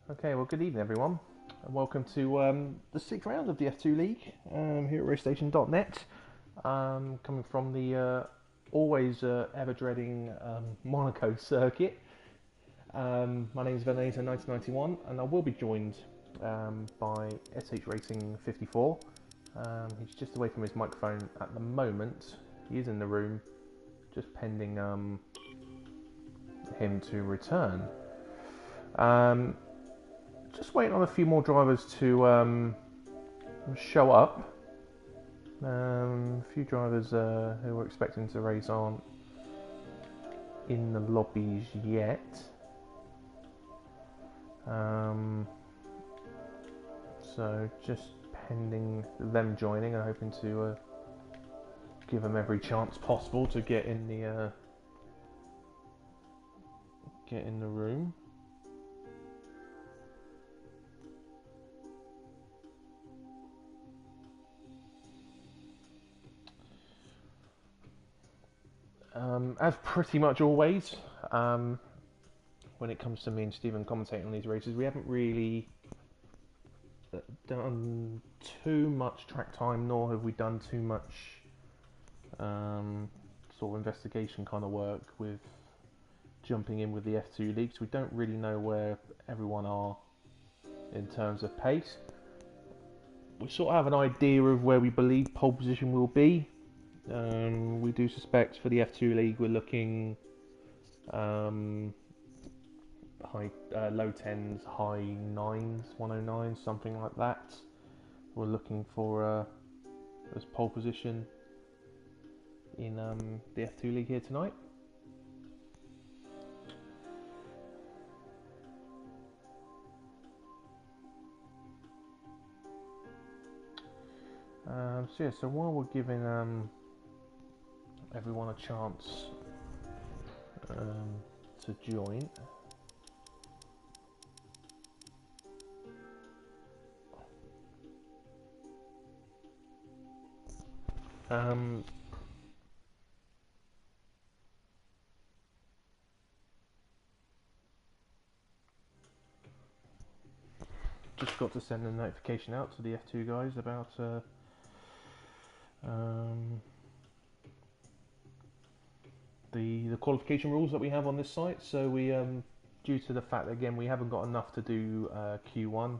Okay, well, good evening, everyone, and welcome to the sixth round of the F2 League here at RaceStation.net. Coming from the always ever dreading Monaco circuit. My name is Vernon 1991, and I will be joined by SH Racing 54. He's just away from his microphone at the moment. He is in the room, just pending him to return. Just waiting on a few more drivers to show up. A few drivers who we're expecting to race aren't in the lobbies yet. So just pending them joining and hoping to give them every chance possible to get in the room. As pretty much always, when it comes to me and Stephen commentating on these races, we haven't really done too much track time, nor have we done too much sort of investigation kind of work with jumping in with the F2 League. So we don't really know where everyone are in terms of pace. We sort of have an idea of where we believe pole position will be. We do suspect for the F2 League we're looking low 10s, high 9s, 109, something like that. We're looking for as pole position in the F2 League here tonight. So while we're giving everyone a chance to join, just got to send a notification out to the F2 guys about the qualification rules that we have on this site. So we, due to the fact that again we haven't got enough to do Q1.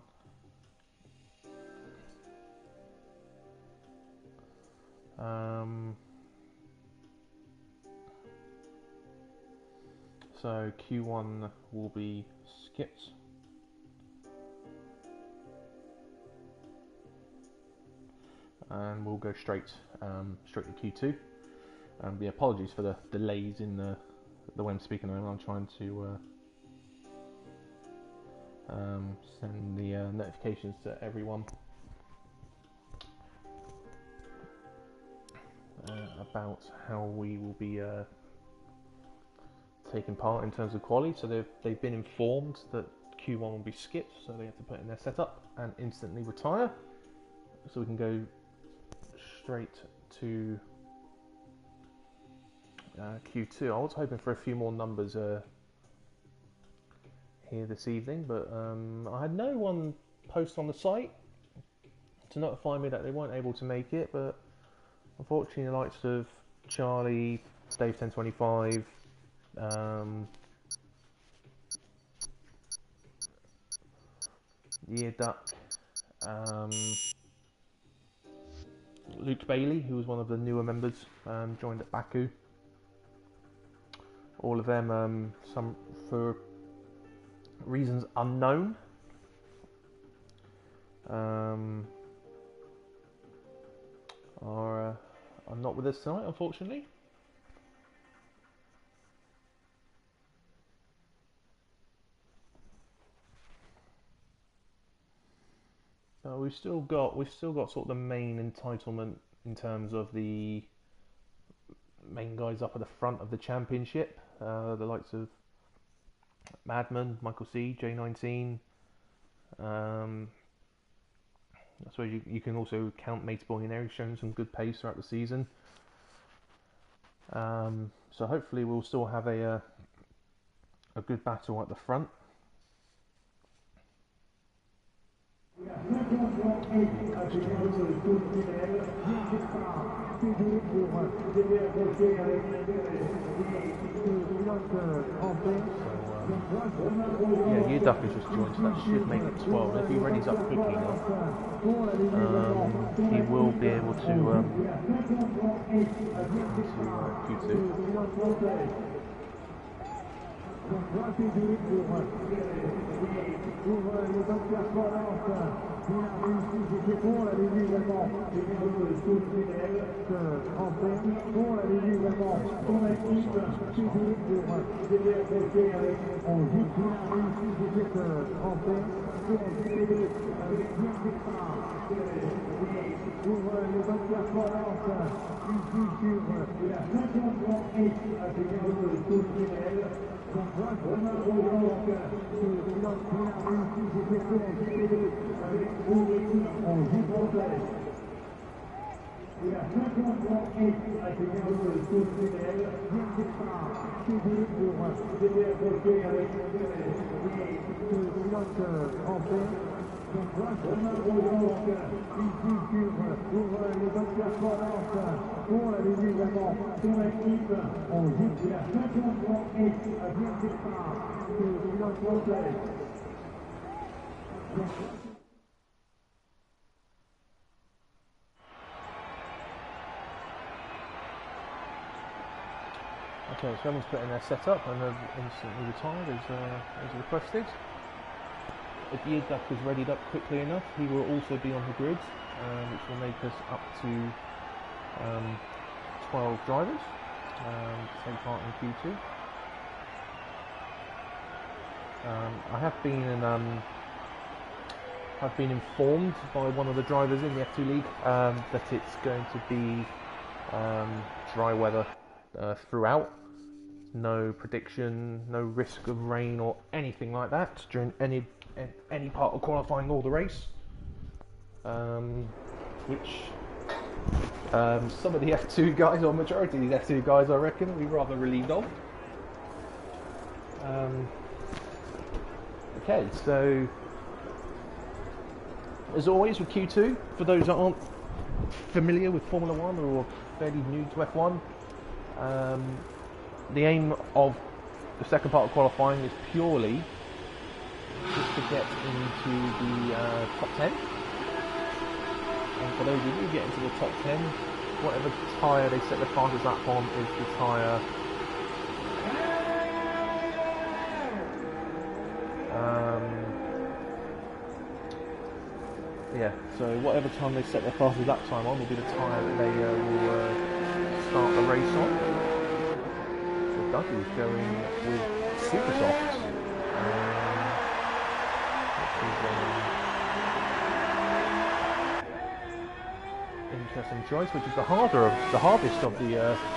So Q1 will be skipped. And we'll go straight to Q2. Yeah, apologies for the delays in the way I'm speaking. I'm trying to send the notifications to everyone about how we will be taking part in terms of quali. So they've been informed that Q1 will be skipped, so they have to put in their setup and instantly retire, so we can go straight to Q2. I was hoping for a few more numbers here this evening, but I had no one post on the site to notify me that they weren't able to make it. But unfortunately, the likes of Charlie, Dave 1025, Year Duck, Luke Bailey, who was one of the newer members, joined at Baku. All of them, some for reasons unknown, are not with us tonight, unfortunately. So we've still got sort of the main entitlement in terms of the main guys up at the front of the championship, the likes of Madman, Michael C, J19. I suppose you can also count Mates Billionaire, showing some good pace throughout the season. So hopefully we'll still have a good battle at the front. Yeah, your duck has just joined, so that should make it 12. And if he readies up quickly enough, he will be able to Q2. Okay, so everyone's put in their setup and they've instantly retired as requested. If the duck is readied up quickly enough, he will also be on the grid, which will make us up to 12 drivers to take part in Q2. I have been informed by one of the drivers in the F2 League that it's going to be dry weather throughout. No prediction, no risk of rain or anything like that during any part of qualifying or the race, which some of the F2 guys, or majority of these F2 guys, I reckon, will be rather relieved of. Okay, so as always with Q2, for those that aren't familiar with Formula 1 or fairly new to F1, the aim of the second part of qualifying is purely just to get into the top 10. And for those of you who get into the top 10, whatever tyre they set the fastest lap on is the tyre so whatever time they set their fastest lap time on will be the tyre that they will start the race on. Doug is going with Super Soft, which is an interesting choice, which is the hardest of the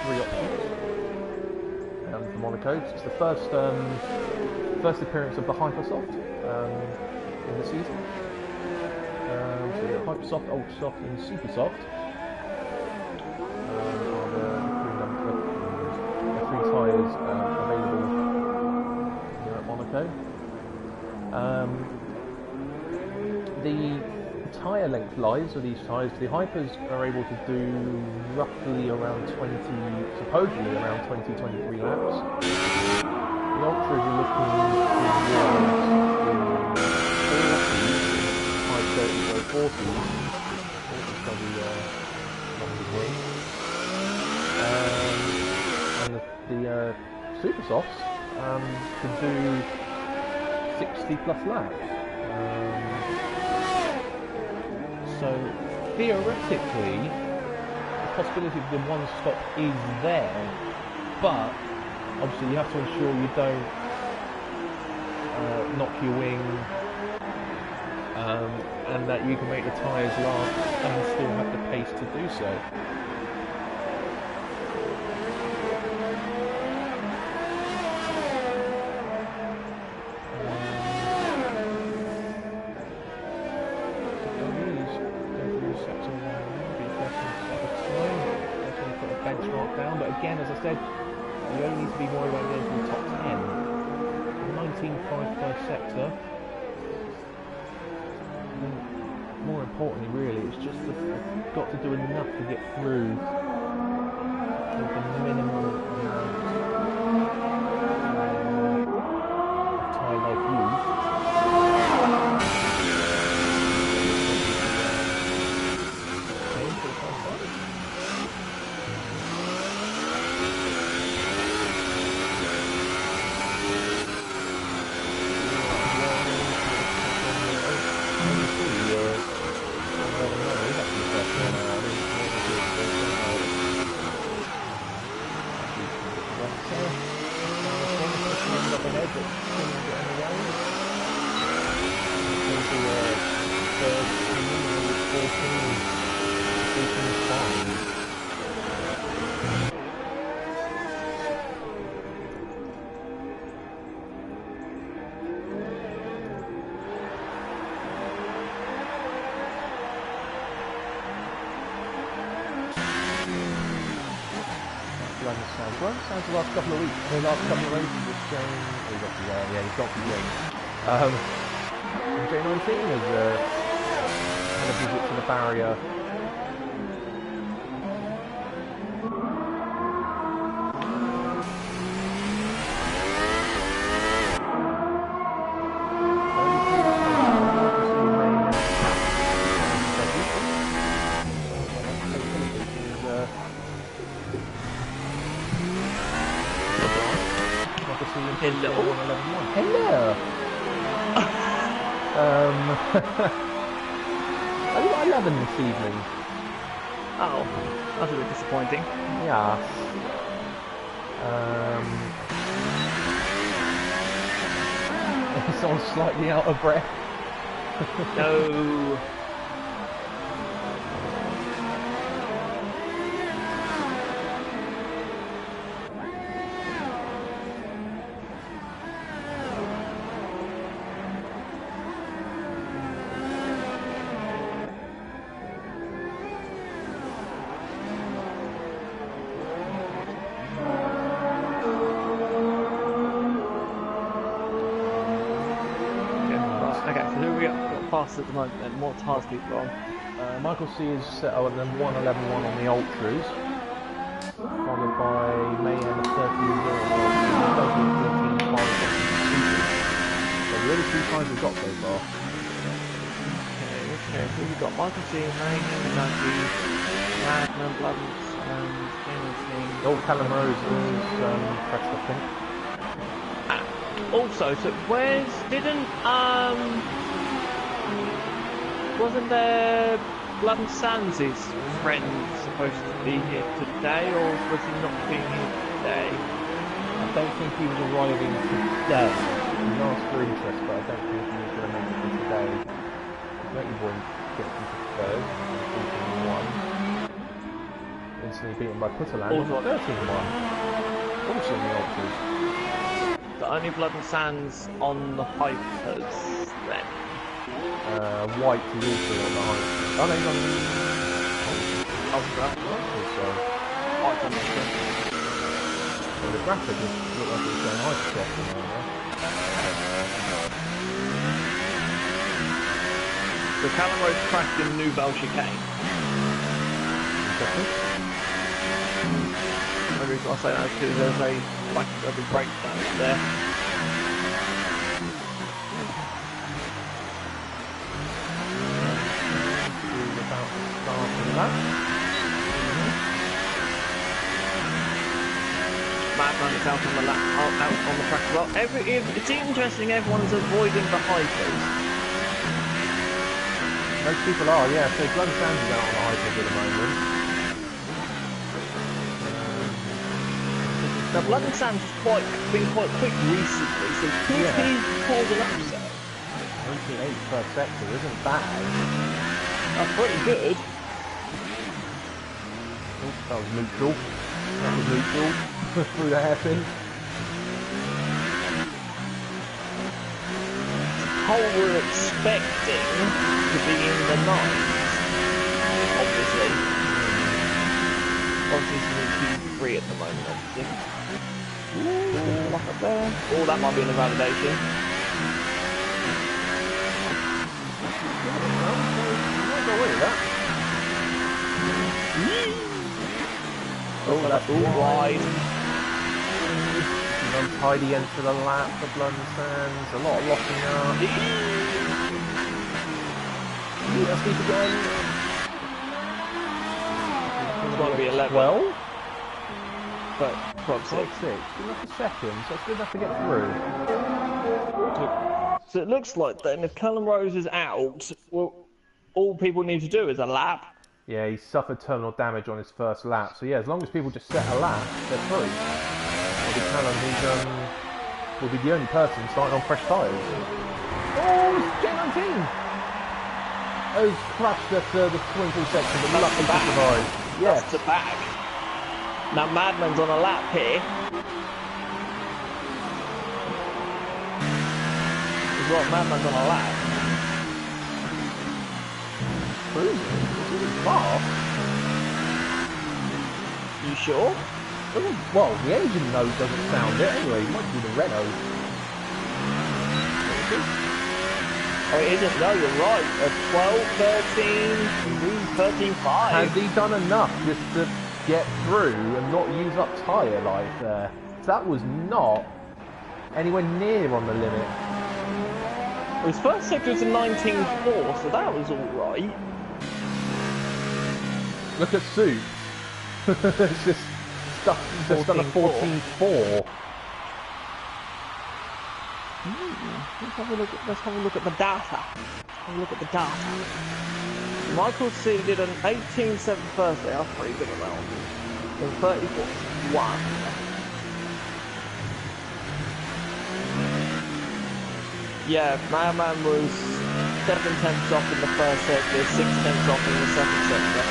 three options for Monaco. It's the first appearance of the Hypersoft in the season. So you got Hypersoft, Ultra Soft, and Super Soft. Tyres available here at Monaco. The tyre length lies of these tyres, the Hypers are able to do roughly around 23 laps. The Ultras are looking towards 40s, the Super Softs can do 60 plus laps. So theoretically, the possibility of the one stop is there, but obviously you have to ensure you don't knock your wing, and that you can make the tyres last and still have the pace to do so. Again, as I said, you only need to be worried about getting to the top 10. 19.5 per sector. More importantly, really. It's just that they've got to do enough to get through with the minimal amount of time they've used. Change for the first time. Sounds the last couple of weeks, the last couple of races has shown, he's off the he's got the wing. J19 has had a visit to the barrier. Hello. Hello. Are you at 11 this evening? Oh, that's a bit disappointing. Yeah. Someone's slightly out of breath. No. At the moment, and more tires people on. Michael C is set at 1:11.1 on the Ultras, followed by Mayhem at 13.0. So the only two times we've got so far. Okay, so we've got Michael C, Mayhem, Nagi, Magnum, Bloodens, and anything. Oh, Callum Rose is pressed, I think. Also, so wasn't there Blood and Sands' friend supposed to be here today, or was he not being here today? I don't think he was arriving today. He asked for interest, but I don't think he was going to make it for today. Monkey Boy gets him to third, 14-1. Instantly beaten by Putterland on 13-1. Also in the Ultras. So only Blood and Sands on the Hypers then. White is also on the high. Oh no, he's on the... Oh, that. White's on the well, the graphic looks like it's going high cross in there. The Callum Rose crashed in Nouvelle Chicane. The only reason I say that is because there's a big breakdown there. Madman is out on the track as well. It's interesting everyone's avoiding the hypers. Most people are, yeah. So Blood and Sands is out on the hypers at the moment. Now Blood and Sands has been quite quick recently, so could he pull an upset? 18.8 per sector isn't bad. That's pretty good. Oh, that was neutral. That was neutral. Through the hairpin. Hole we're expecting to be in the 9s, obviously. Obviously it's in Q3 at the moment, obviously. Ooh, lock up there. Oh, that might be in the validation. not winning that. Oh, that's all wide. An untidy end to the lap for Blood and Sands. A lot of locking up. Let's keep again. It's going to be 11. 12? But 12-6. 6. Enough a second, so it's good enough to get through. So it looks like then if Callum Rose is out, well, all people need to do is a lap. Yeah, he suffered terminal damage on his first lap. So yeah, as long as people just set a lap, they're through. It'll be Callum who's will be the only person starting on fresh tyres. Oh, it's J19! Oh, he's crashed at the swimming pool section, but lucky to survive. Yes. That's the back. Now Madman's on a lap here. He's got Madman's on a lap. Cruising? It's really fast. You sure? Well, the engine note doesn't sound it anyway. It might be the Renault. Oh, it isn't. No, you're right. 12, 13, 5. Has he done enough just to get through and not use up tyre life there? That was not anywhere near on the limit. His first sector was a 19.4, so that was alright. Look at Soup. It's just done a 14.4. Let's have a look at the data. Michael C did an 18.7 first day. That's pretty good amount. And 34.1. Yeah, Madman was 7/10 off in the first sector, 6/10 off in the second sector.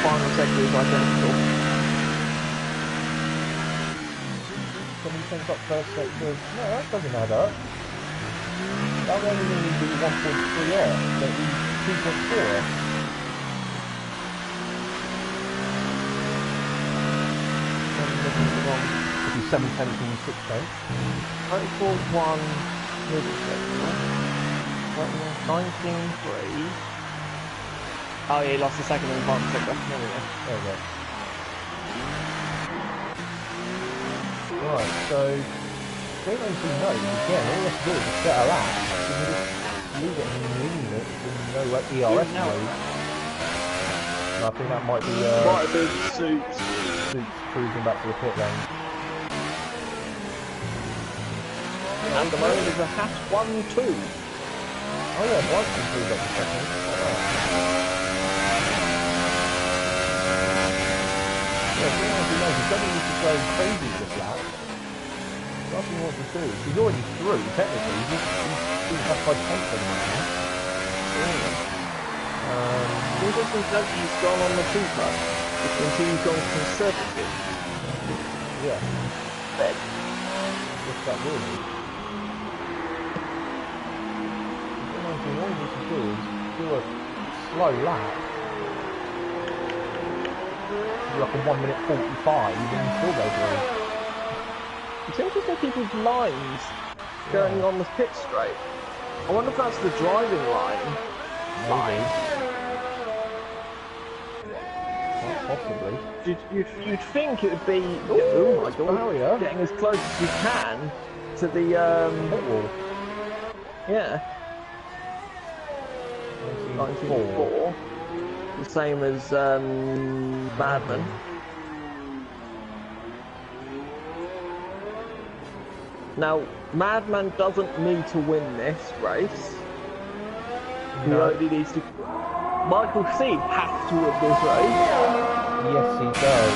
Final sector is identical. 7/10 up first sector. No, that doesn't add up. That would only need to be 1.3 off, so it would be 2.4 off. It'd be 7/10 and 6/10. 34.1 middle sector. 19.3. Oh yeah, he lost the second in the final sector. There we go. There we go. Right, so they don't see no. Again, all you have to do is just set a lap. You can just leave it and lean it in no ERS mode. And I think that might be Suits cruising back to the pit lane. And the moment is a hash 1-2. Oh yeah, Bryce can cruise up the second. Yeah, he doesn't need to go crazy this lap. That's what he wants to do. He's already through, technically. He's up by 10 for the moment. Interesting that he's gone on the super. Which means he's gone conservative. Yeah. Bed. What's that really? All he needs to do is do a slow lap. Like a 1:45, and still go through. It's interesting people's lines going on the pit straight. I wonder if that's the driving line. Maybe. Possibly. You'd think it would be oh my god, getting as close as you can to the pit wall. Yeah. 19.4. The same as Madman. Now, Madman doesn't need to win this race. He only needs to. Michael C has to win this race. Yes, he does.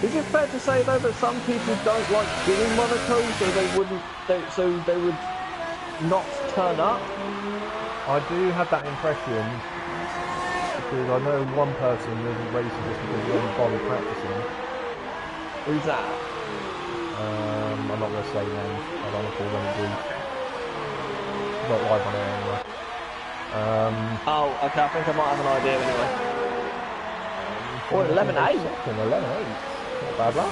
Is it fair to say though that some people don't like doing Monaco, so they would not turn up? I do have that impression because I know one person who isn't racing just because he only bothered practicing. Who's that? I'm not going to say names. I don't want to call them a group. Not live on air anyway. Oh, okay. I think I might have an idea anyway. Or 11-8. 11-8. Not bad luck.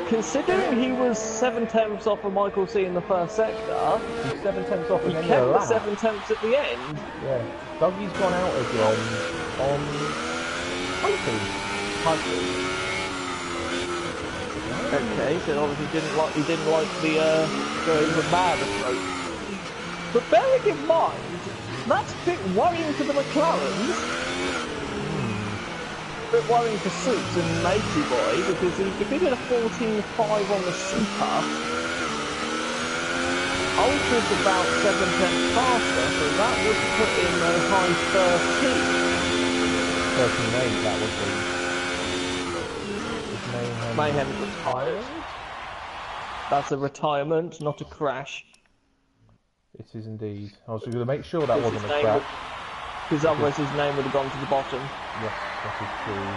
considering he was 7 tenths off of Michael C in the first sector, He's 7 tenths off he again. kept the 7 tenths at the end. Yeah, Dougie's gone out again on Hypers. Okay, so obviously he didn't like the going with mad approach. But bearing in mind, that's a bit worrying for the McLarens. A bit worrying for Suits and Matey Boy, because if he did a 14.5 on the Super, Ultra's about 7 tenths faster, so that would put him a high 13. 13.8, that would be. Mayhem retired. That's a retirement, not a crash. It is indeed. I was going to make sure that wasn't a crash. Because otherwise his name would have gone to the bottom. Yes, that is true.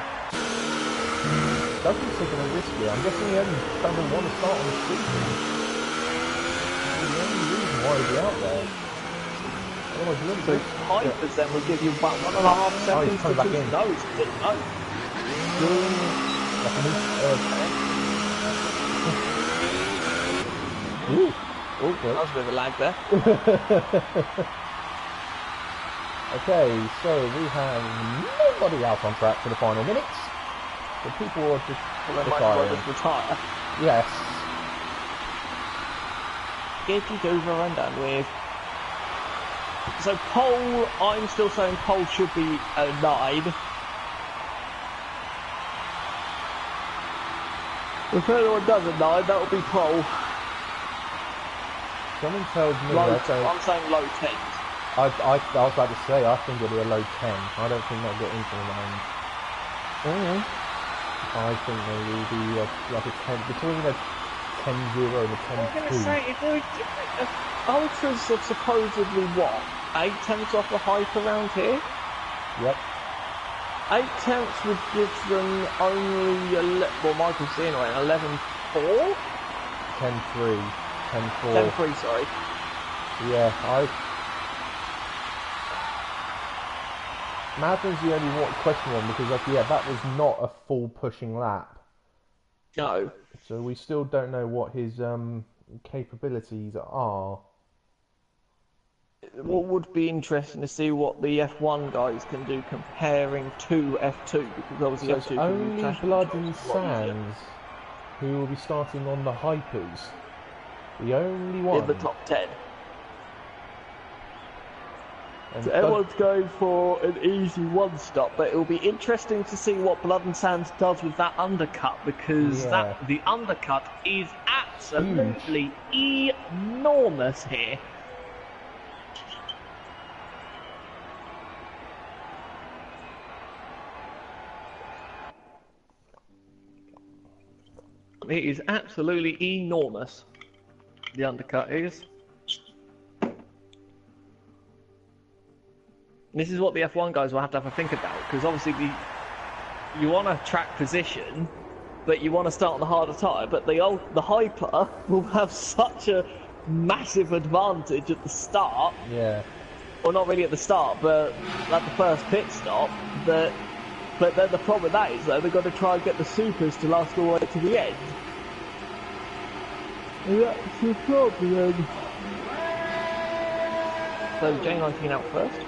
Dougie's taking a risk here. I'm guessing he doesn't want to start on the street. That's the only reason why he'd be out there. Otherwise, so Hypers then will give you about 1.5 seconds to back in. No, it's still no. Ooh. Oh, that was a bit of a lag there. Okay, so we have nobody out on track for the final minutes. The people are just retire. Yes. Get it over and done with. So pole, I'm still saying pole should be a 9. If anyone does a 9, that will be pole. Someone tells me I'm saying low 10s. I was about to say, I think it'll be a low 10. I don't think they'll get into the 9s. I think they will be like a 10, between a 10-0 and a 10-2. I'm going to say, if Ultras are supposedly what? 8 tenths off the hype around here? Yep. 8 tenths would give them only, well, Michael C anyway, 11.4? 10-3. 10-4. 10-3, sorry. Yeah, Madden's the only question one because, yeah, that was not a full pushing lap. No. So we still don't know what his capabilities are. What would be interesting to see what the F1 guys can do comparing to F2, because obviously So F2 it's only Blood and Sands who will be starting on the Hypers. The only one. In the top 10. And so everyone's going for an easy one stop, but it'll be interesting to see what Blood and Sands does with that undercut, because the undercut is absolutely enormous here. It is absolutely enormous. The undercut is. This is what the F1 guys will have to have a think about, because obviously you want a track position, but you want to start on the harder tyre, but the Hyper will have such a massive advantage at the start. Yeah. Well, not really at the start, but at the first pit stop. But then the problem with that is, though, they've got to try and get the supers to last all the way to the end. And that's the problem. So J19 out first.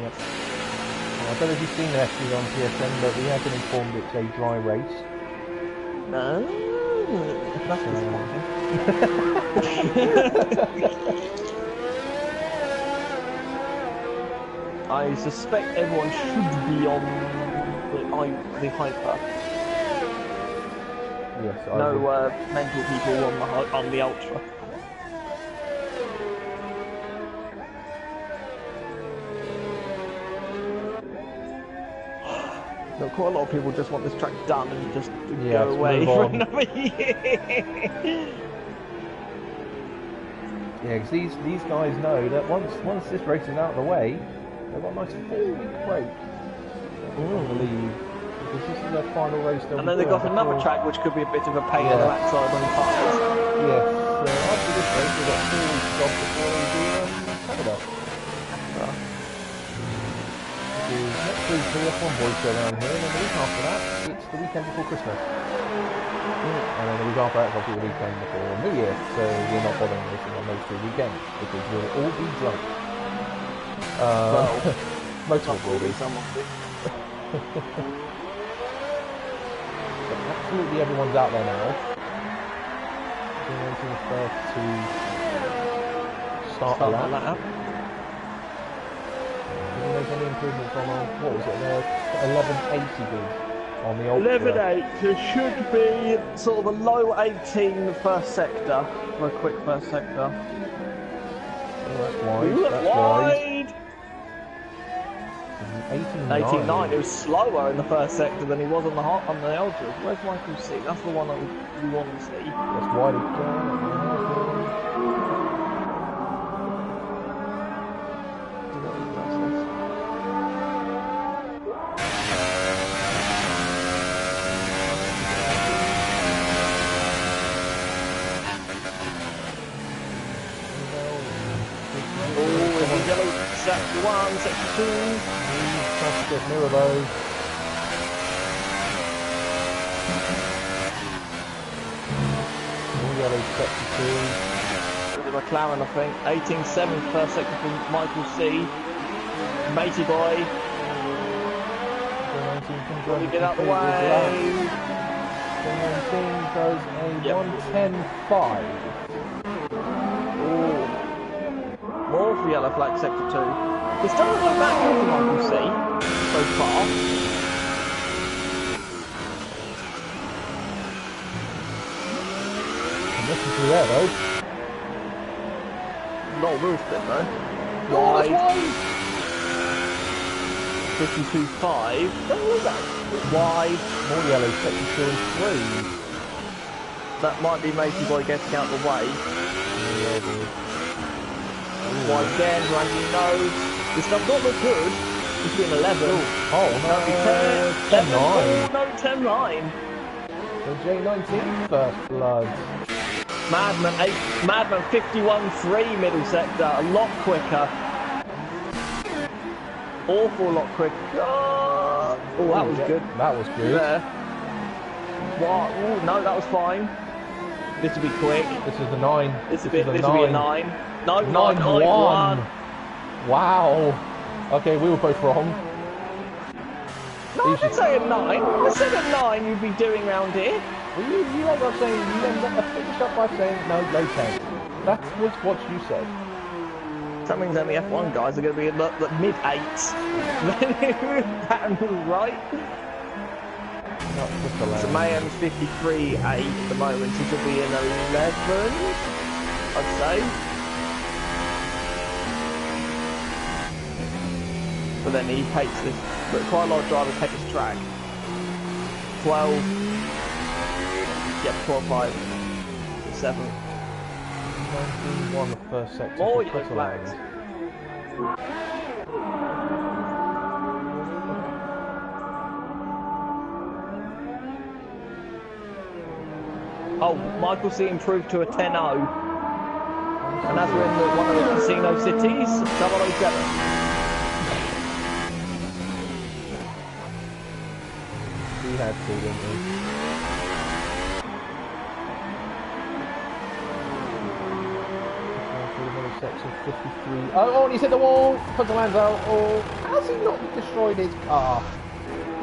Yep. I don't know if you've seen the FD on PSN, but we have been informed it's a dry race. No, that's disappointing. I suspect everyone should be on the Hyper. Yes, no mental people on the Ultra. Look, quite a lot of people just want this track done and just go away for another year. Yeah, because these guys know that once this race is out of the way, they've got a nice 4-week break. I believe. Because this is their final race. And then they've got another track which could be a bit of a pain in the backside on the tyres. Yes, so after this race they've got 4 weeks off before they do Canada. Next week the F1 boys go around here, and then the week after that, it's the weekend before Christmas. And then the week after that's obviously the weekend before New Year, so we're not bothering racing on those 2 weekends because we'll all be drunk. Well, most of it will be. someone But absolutely everyone's out there now. Going first to start the lap. Did you make any improvements on what was it? 1180 did on the Ultra. 11.8, there should be sort of a low 18 first sector for a quick first sector. Oh, that's wide. Ooh, that's wide. 18.9. 18.9. It was slower in the first sector than he was on the Ultras. Where's Michael C? That's the one that we want to see. That's wide again. Sector 1, sector 2. Just get near those. All yellow sector 2. The McLaren, I think. 18.7 first sector from Michael C. Matey boy. Can you get out the way? 19 does a 110.5. More for yellow flag sector 2. It's done go back into Michael C so far. Listen to there though. Not a real split though. Wide. 52.5. What was that? Wide. More yellow sector 2 and 3. That might be Matey boy getting out the way. Wide again, Randy knows. This does not look good. It's been 11. Oh, no, 10-9. No, 10-9. So J19 first blood. Madman 51.3 middle sector, a lot quicker. Awful lot quicker. Oh, that was good. That was good. There. What? Ooh, no, that was fine. This will be quick. This is the 9. This will be a 9. No, 9-1. Wow. Okay, we were both wrong. No, I didn't say a 9. I said a 9 you'd be doing round here. Well, you ended up saying, you ended up finished up by saying, no, low 10. That was what you said. That means only F1 guys are going to be in the mid-8s. That was right. So Mayhem's 53.8 at the moment. He should be in 11, I'd say. But then he hates this. But quite a lot of drivers hate this track. 12. Yep, 12.5. 7. 19-1 the first sector. More yellow flags. Oh, Michael C improved to a 10-0. And as we're in one of the casino cities, 007. He had to, didn't he? Section 53. Oh, and he's hit the wall. Puts the lands out. Oh, how's he not destroyed his car?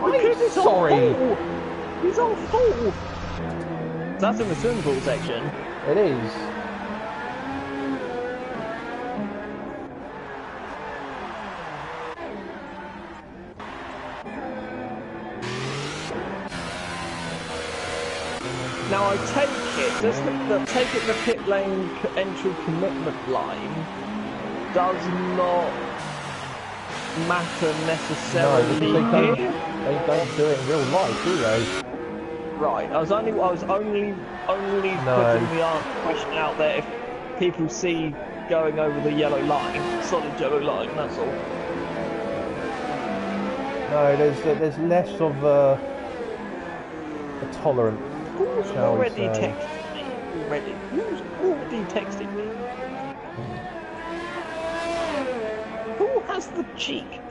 Because I'm sorry. He's on full. That's in the swimming pool section. It is. Now I take it, the pit lane entry commitment line does not matter necessarily they don't do it in real life, do they? Right, I was only putting the question out there if people see going over the yellow line, solid yellow line, that's all. No, there's less of a tolerant. Who's already texted me? Who's already texted me? Who has the cheek?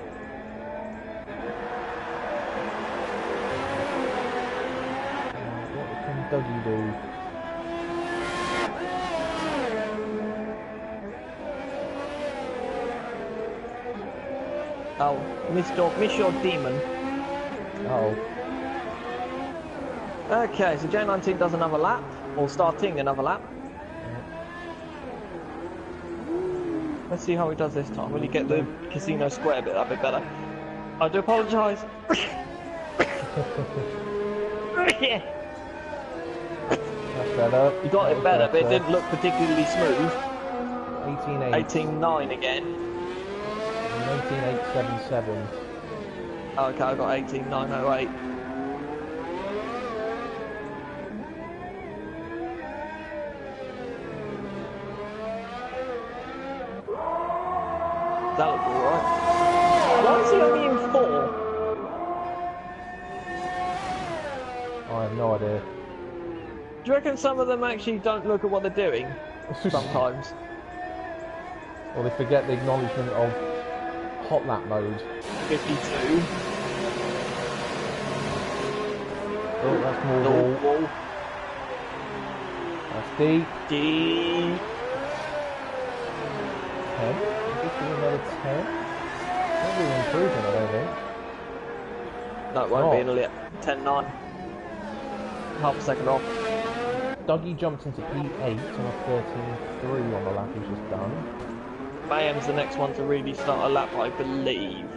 Dougie do. Oh, miss your demon. Oh. Okay, so J19 does another lap, or starting another lap. Let's see how he does this time. Will he get the Casino Square bit a bit better? I do apologise. Yeah. That's better. You got it better, but it didn't look particularly smooth. 18.8. 18.9 again. 19.877. Okay, I got 18.908. That looked alright. Why is he only in 4? I have no idea. Do you reckon some of them actually don't look at what they're doing? Sometimes. Or they forget the acknowledgement of hot lap mode. 52. Oh, that's more wall. That's deep. Deep. 10. Just another 10. Not really improving, I don't think. No, it won't be until 10.9. Half a second off. Dougie jumped into P8 on a 13.3 on the lap he's just done. Mayhem's the next one to really start a lap, I believe.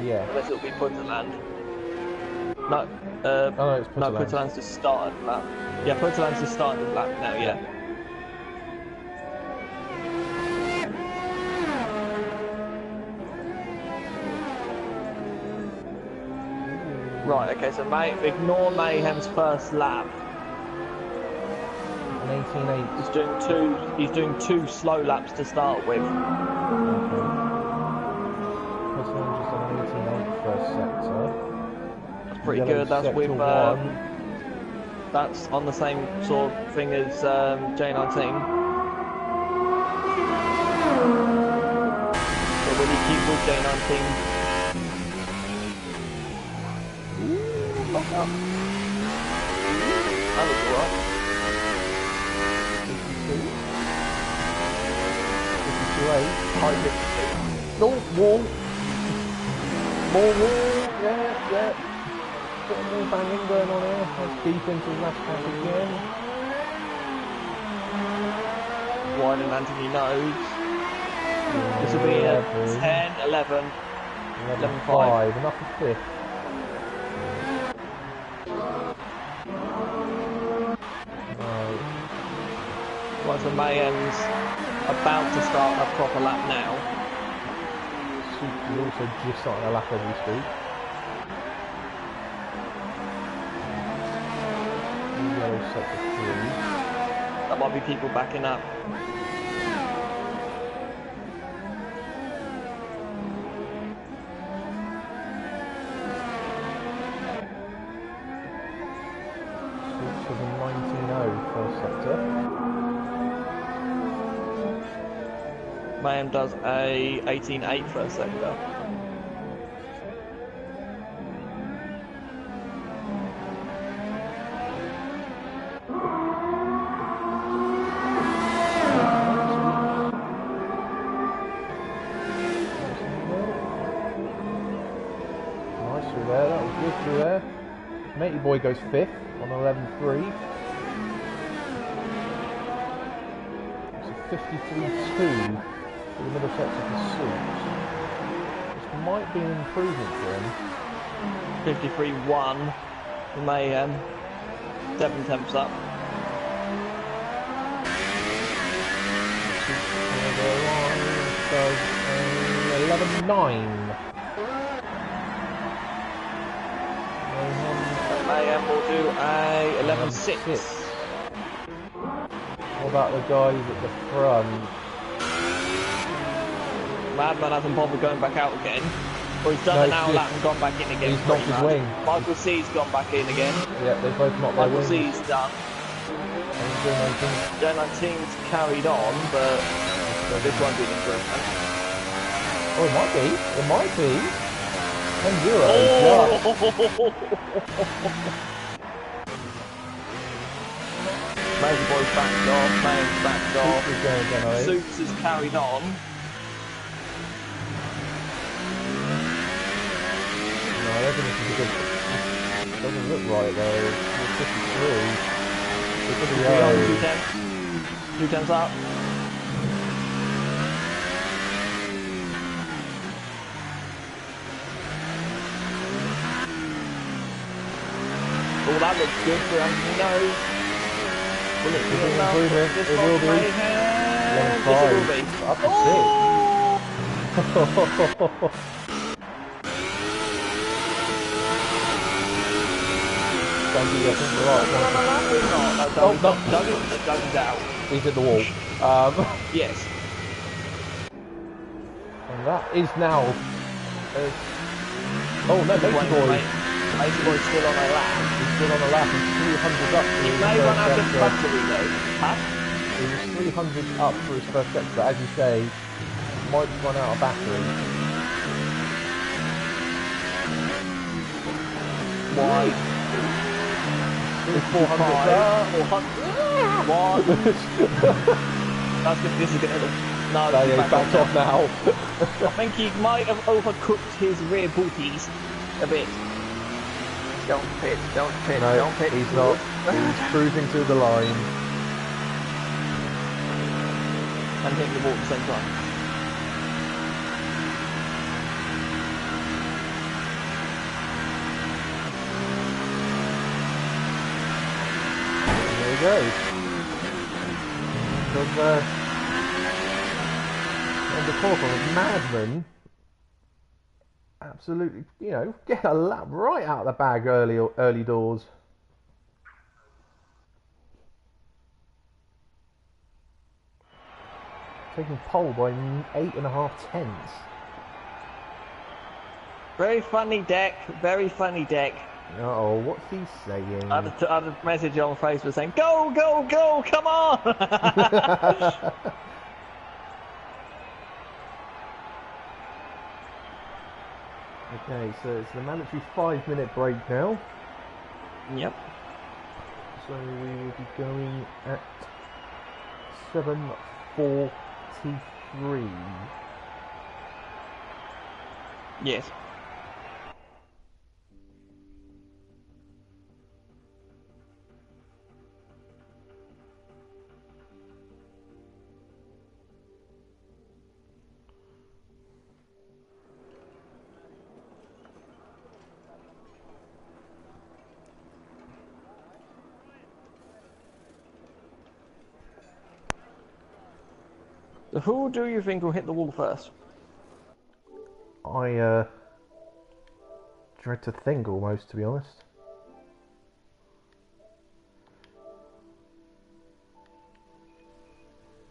Yeah. Unless it'll be Punterland. No, oh no, it's no, Punterland's just started the lap. Yeah, Punterland's just started the lap now, yeah. Right, okay, so ignore Mayhem's first lap. An 18.8. He's doing two slow laps to start with. Okay. Punterland just done an 18.8 first sector. That's pretty Yellow good. That's sector with 1. that's on the same sort of thing as J19. So will he keep with J19? Lock up. That looks alright. 52.8. High 52. No, wall. More wall. Yeah. Got a more banging going on here. That's deep into the last pack again. Wide and Anthony knows. Yeah, This will be a 10, 11, 11, 5. Enough for 5th. Right, so Mayhem's about to start a proper lap now. He's also just starting a lap as we speak. Yellow sector 3. That might be people backing up. Switch was a 19.0 first sector. Mayhem does a 18.8 first sector. Nice through there, that was good through there. Matey boy goes 5th on 11.3. It's a 53.2 for the middle sector pursuit. This might be an improvement for him. 53.1 for Mayhem. 7 temps up. Does 11.9. Mayhem will do a 11.6. What about the guys at the front? Madman hasn't bothered going back out again. Or he's done an hour lap and gone back in again. He's knocked his wing. Michael C's gone back in again. Yeah, they both knocked their Michael wings. C's done. And J19's carried on, but this won't be an improvement. oh, it might be. It might be. Major Boy's backed off, May's backed off, Soups is carried on. No, I don't think this is a good... It doesn't look right though. It's 53. It's going to be low. 2 tenths up. Oh, that looks good for Anthony Nose. Will it be enough? This It will be. Yes, it will be. Up to 6. Dougie, I think you're right. No, Dougie's out. He's at the wall. Yes. And that is now... oh no, Macy Boy. Macy Boy's still on a lap. He's still on a lap. He's 300 up. He may run out of battery though. Huh? He was 300 up for his first sector, but as you say, might run out of battery. Why? It's 400 What? That's good. This is going to... No, he's backed off now. I think he might have overcooked his rear booties a bit. Don't pit, No, don't pit. He's not. He's cruising to the line. And hitting the wall at the same time. There he goes. Because, and the fourth one was Madman. Absolutely, you know, get a lap right out of the bag early doors. Taking pole by 8.5 tenths. Very funny deck, very funny deck. Uh-oh, what's he saying? I had a message on Facebook saying, go, go, go, come on! Okay, so it's the mandatory 5-minute break now. Yep. So we will be going at 7:43. Yes. So who do you think will hit the wall first? I dread to think almost, to be honest.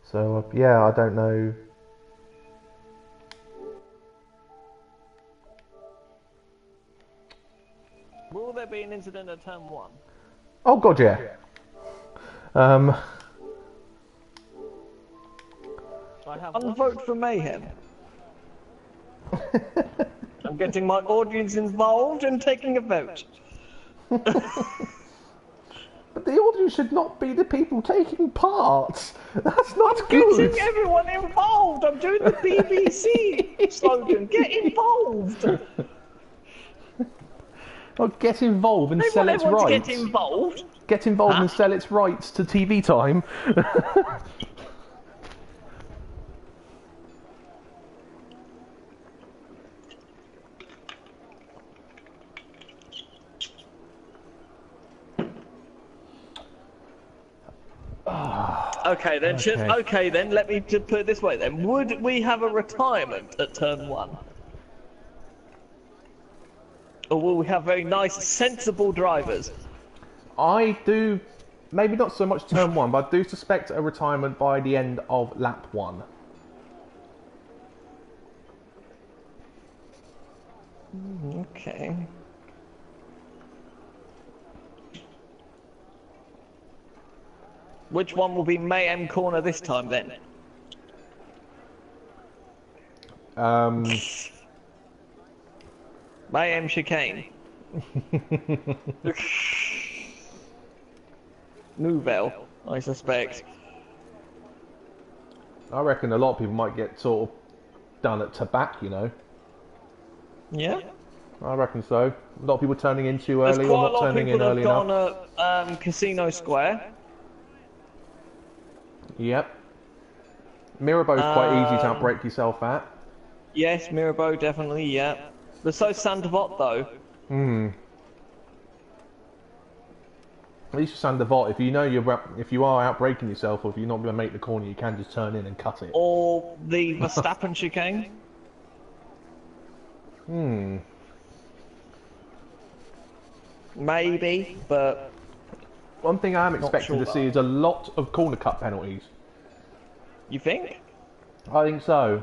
So yeah, I don't know. Will there be an incident at turn 1? Oh god, yeah. I have one vote for mayhem. I'm getting my audience involved and taking a vote. But the audience should not be the people taking part. That's not good. Getting everyone involved. I'm doing the BBC slogan. Get involved. Oh, get involved and sell its rights. Get involved. Get involved and sell its rights to TV time. Okay then. Okay then. Let me just put it this way then. Would we have a retirement at turn 1? Or will we have very nice, sensible drivers? I do, maybe not so much turn 1, but I do suspect a retirement by the end of lap 1. Okay. Which one will be Mayhem Corner this time then? Mayhem chicane. Nouvelle, I suspect. I reckon a lot of people might get sort of done at Tabac, you know. Yeah. I reckon so. A lot of people turning in too There's early quite or a not lot of turning people in that early have enough. gone at Casino Square. Yep. Mirabeau's quite easy to outbreak yourself at. Yes, Mirabeau, definitely, yeah. But so Saint-Devote, though. At least for Saint-Devote, if you know if you are outbreaking yourself, or if you're not going to make the corner, you can just turn in and cut it. Or the Verstappen chicane. Maybe, but One thing I am expecting to see is a lot of corner cut penalties. you think? I think so,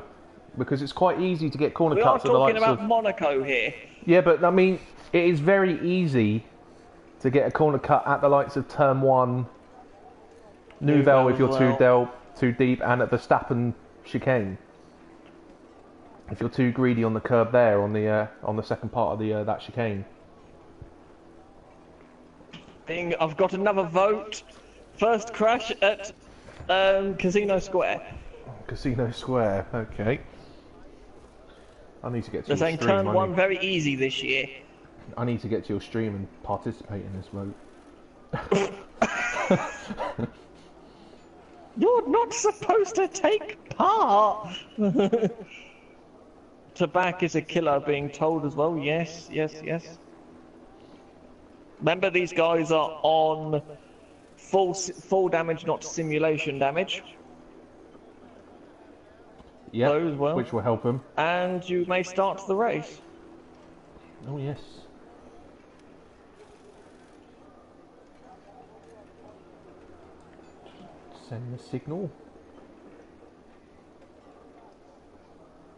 because it's quite easy to get corner We are cuts at the talking likes about of. Monaco here. Yeah, but I mean, it is very easy to get a corner cut at the likes of Turn 1, Nouvelle if you're too deep, and at Verstappen chicane. If you're too greedy on the curb there, on the second part of the that chicane. I've got another vote. First crash at Casino Square. Casino Square, okay. I need to get to They're your saying stream. turn one very easy this year. I need to get to your stream and participate in this vote. You're not supposed to take part! Tabac is a killer being told as well, yes. Remember, these guys are on full damage, not simulation damage. Yeah, well. which will help him. And you may start the race. Oh yes. Send the signal.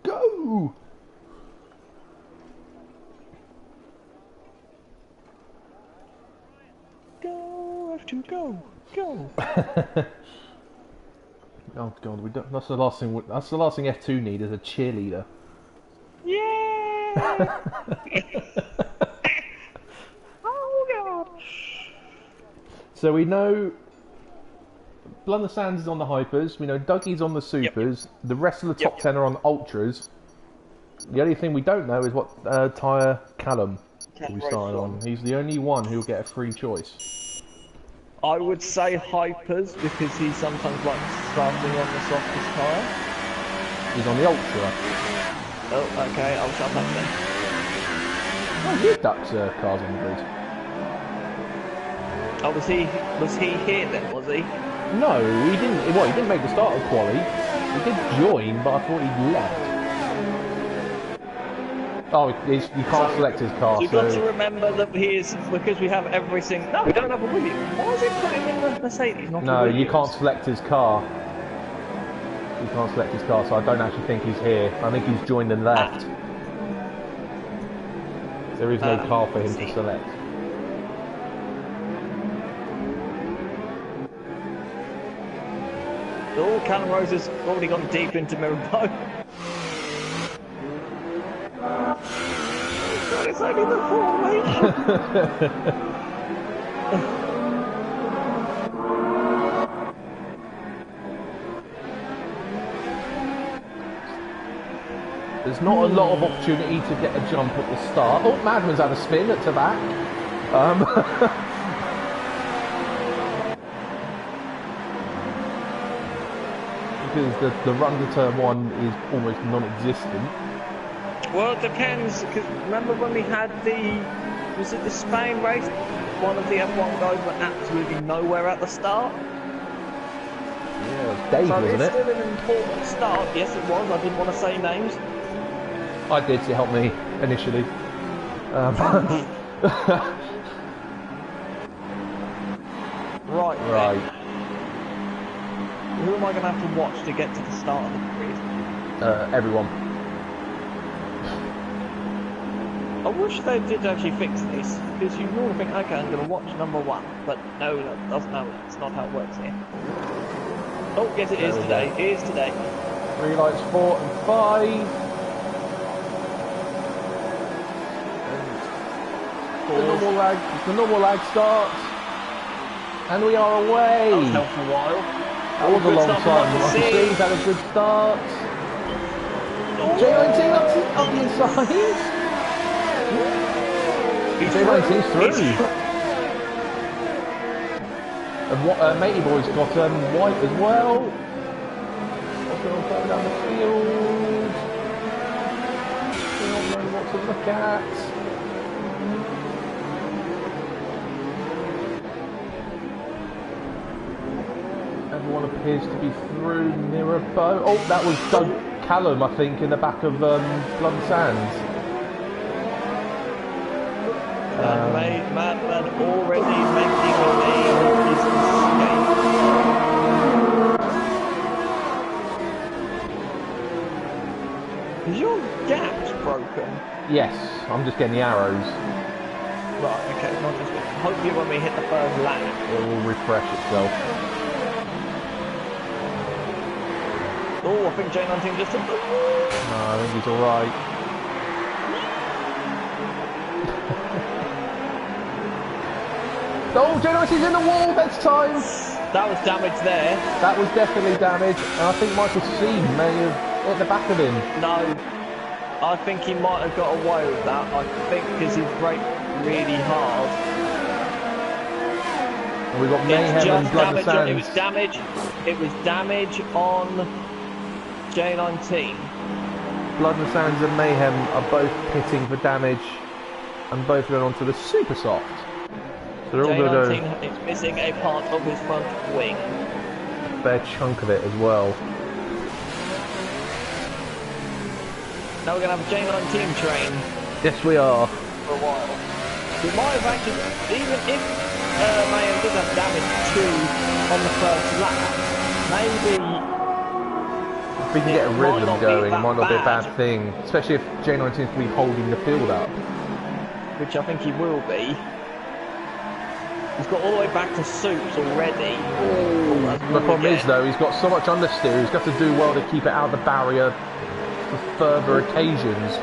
Go! Go, have to go, go. Oh god, we don't. That's the last thing. That's the last thing F2 need is a cheerleader. Yeah. Oh god. So we know Blunder Sands is on the hypers. We know Dougie's on the supers. Yep. The rest of the top 10 are on ultras. The only thing we don't know is what tyre Callum will be starting on. He's the only one who will get a free choice. I would say hypers because he sometimes likes starting on the softest tyre. He's on the ultra. Oh, okay, I'll shut up then. Oh, you ducked cars on the grid. Oh, was he here then, was he? No, he didn't. Well, he didn't make the start of quali. He did join, but I thought he left. Oh, you can't select his car. So you've got to remember that he is, because we have every single. No, we don't have a William. Why is it putting in the Mercedes? No, you can't select his car. You can't select his car, so I don't actually think he's here. I think he's joined and left. There is no car for him to select. Oh, Callum Rose has already gone deep into Mirabeau. It's only the formation. There's not a lot of opportunity to get a jump at the start. Oh, Madman's had a spin at Tabac. Because the run to turn one is almost non-existent. Well, it depends, because remember when we had was it the Spain race? One of the F1 guys went absolutely nowhere at the start. Yeah, it was Dave, so wasn't it? it's still an important start. Yes, it was. I didn't want to say names. I did, to help me initially. Right. Who am I going to have to watch to get to the start of the grid? Everyone. I wish they did actually fix this, because you normally think, okay, I'm going to watch number one, but no, that's not how it works here. Oh, yes, it is today. It is today. 3 lights, 4 and 5. the normal lag starts. And we are away. That was hell for a while. That was a long time. Michael C's had a good start. J19 up the inside. J19's through. And what Matey Boy's got White as well. What's going on further down the field? We don't know what to look at. Everyone appears to be through Mirabeau. Oh, that was Doug Callum, I think, in the back of Blood and Sands. Madman already making a name of his escape. Is your gaps broken? Yes, I'm just getting the arrows. Right, okay, not just hopefully when we hit the first lap it will refresh itself. Oh, I think J19 just took the... No, I think he's alright. Oh, J19's in the wall, that's time! That was damage there. That was definitely damage, and I think Michael C may have hit the back of him. No, I think he might have got away with that. I think because he braked really hard. And we've got Mayhem and Blood and Sands. It was damage. It was damage on J19. Blood and Sands and Mayhem are both pitting for damage, and both going on to the Super Soft. So they're all going to J19 is missing a part of his front wing. A fair chunk of it as well. Now we're going to have a J19 train. Yes, we are. For a while. We might have actually, even if Mayhem did have damage too on the first lap, maybe if we can get a rhythm going, it might not be a bad thing. Especially if J19 is going to be holding the field up. Which I think he will be. He's got all the way back to Soups already. The problem is though, he's got so much understeer, he's got to do well to keep it out of the barrier for further occasions.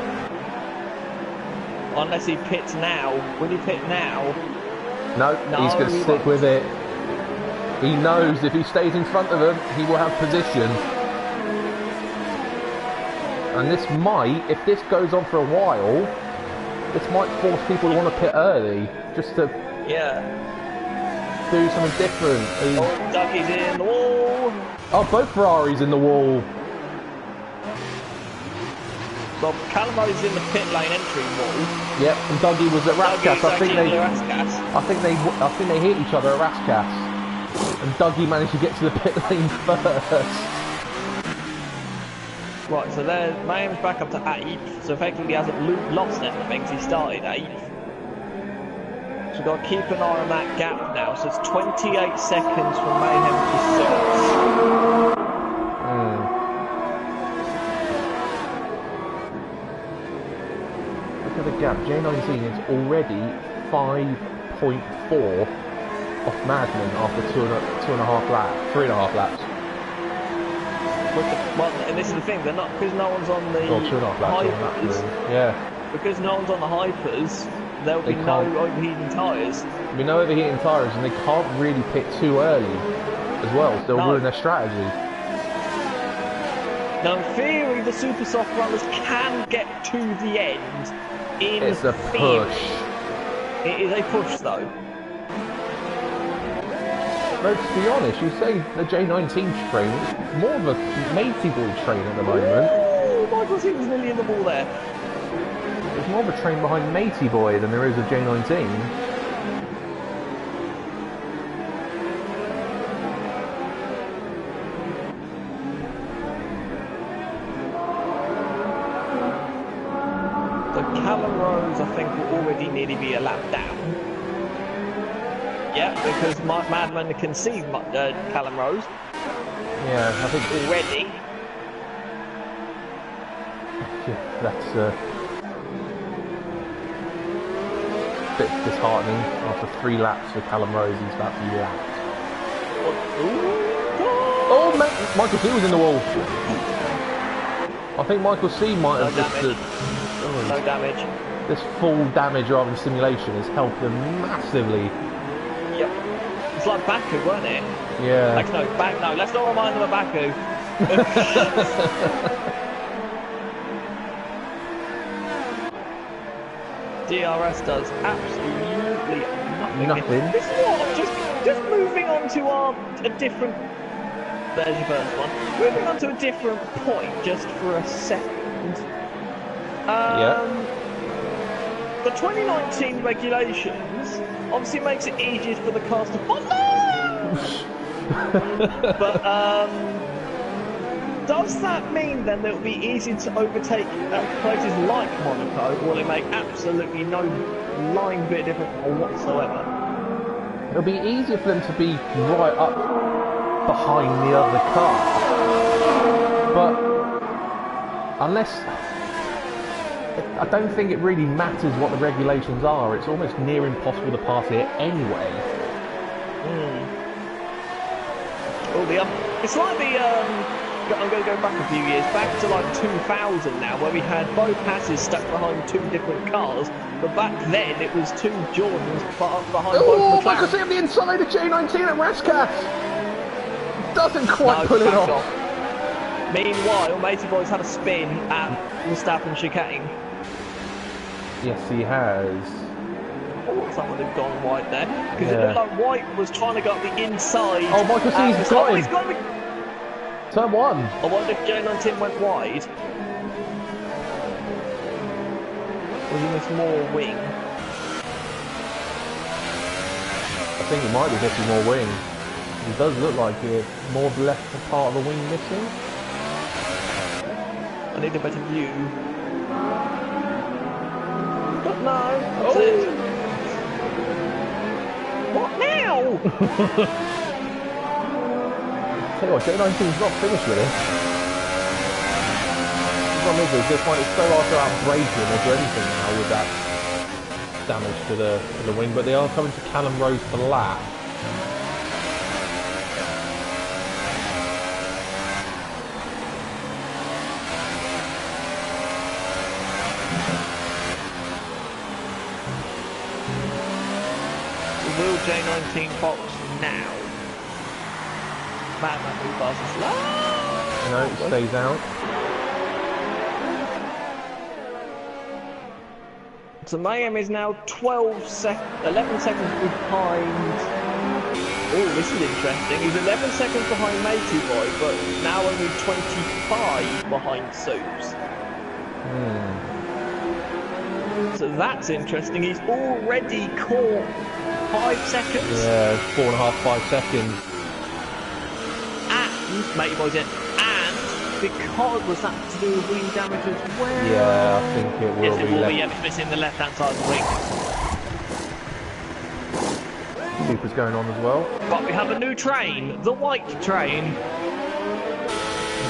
Unless he pits now. Will he pit now? No, he's going to stick with it. He knows if he stays in front of him, he will have position. And this might, if this goes on for a while, this might force people to want to pit early, just to do something different. Oh, Ducky's in the wall. Oh, both Ferraris in the wall. Well, Calamo's in the pit lane entry wall. Yep, and Dougie was at Rascas. I think they hit each other at Rascas, and Dougie managed to get to the pit lane first. Right, so there, Mayhem's back up to 8th, so effectively he hasn't lost anything because he started 8th. So we've got to keep an eye on that gap now, so it's 28 seconds from Mayhem to 6th. Look at the gap, J19 is already 5.4 off Madman after 3.5 laps. Well, and this is the thing, they're not, because no one's on the hypers. Yeah. Because no one's on the hypers, there'll be no overheating tyres. There'll be no overheating tyres, and they can't really pit too early as well, so they'll ruin their strategy. Now, in theory, the super soft runners can get to the end. It's a push. It is a push, though. No, to be honest, you say the J19 train, it's more of a matey boy train at the moment. Oh, Michael C was nearly in the wall there. There's more of a train behind matey boy than there is a J19. So Callum Rose, I think, will already nearly be a lap down. Yeah, because Madman can see Callum Rose. Yeah, I think already. Yeah, that's a bit disheartening. After 3 laps for Callum Rose, he's about to be lapped. Oh, Michael C was in the wall. I think Michael C might have just... No damage. this full damage rather than simulation has helped them massively. Yep. It's like Baku, weren't it? Yeah. Like, no, let's not remind them of Baku. DRS does absolutely nothing. This is what, just moving on to a different... There's your first one. Moving on to a different point, just for a second. The 2019 regulations obviously makes it easier for the cars to follow. But does that mean then that it will be easier to overtake at places like Monaco, or will it make absolutely no line bit difference whatsoever? It'll be easier for them to be right up behind the other car, but unless I don't think it really matters what the regulations are. It's almost near impossible to pass it anyway. Well, it's like I'm going to go back a few years, back to like 2000 now, where we had both passes stuck behind two different cars, but back then it was two Jordans behind both McLaren. I can see on the inside of J19 at Rascat! Doesn't quite pull it off. Meanwhile, Matey Boy's had a spin at Verstappen chicane. Yes, he has. Oh, someone had gone wide there, because it looked like White was trying to go up the inside. Oh, Michael C's got him. He's got him. Turn one. I wonder if J19 went wide. Or he missed more wing. I think it might be missing more wing. It does look like it. More of the left part of the wing missing. I need a better view. But no, that's it. What now? Tell you what, J19's not finished with it. The problem is, just find it so hard to outbrake him or do anything now with that damage to the wing, but they are coming to Callum Rose for lap. Will J19 box now? Man, that move fast and slow. No, it stays out. So Mayhem is now 11 seconds behind. Oh, this is interesting. He's 11 seconds behind Matey Boy, but now only 25 behind Soups. So that's interesting. He's already caught 5 seconds. Yeah, 4.5, 5 seconds. And Matey Boy's in. And because was that to do with wing damage as well? Yeah, I think it will yes, be. Yes, it will be. Yeah, it's missing the left-hand side of the wing. Super's going on as well. But we have a new train, the white train.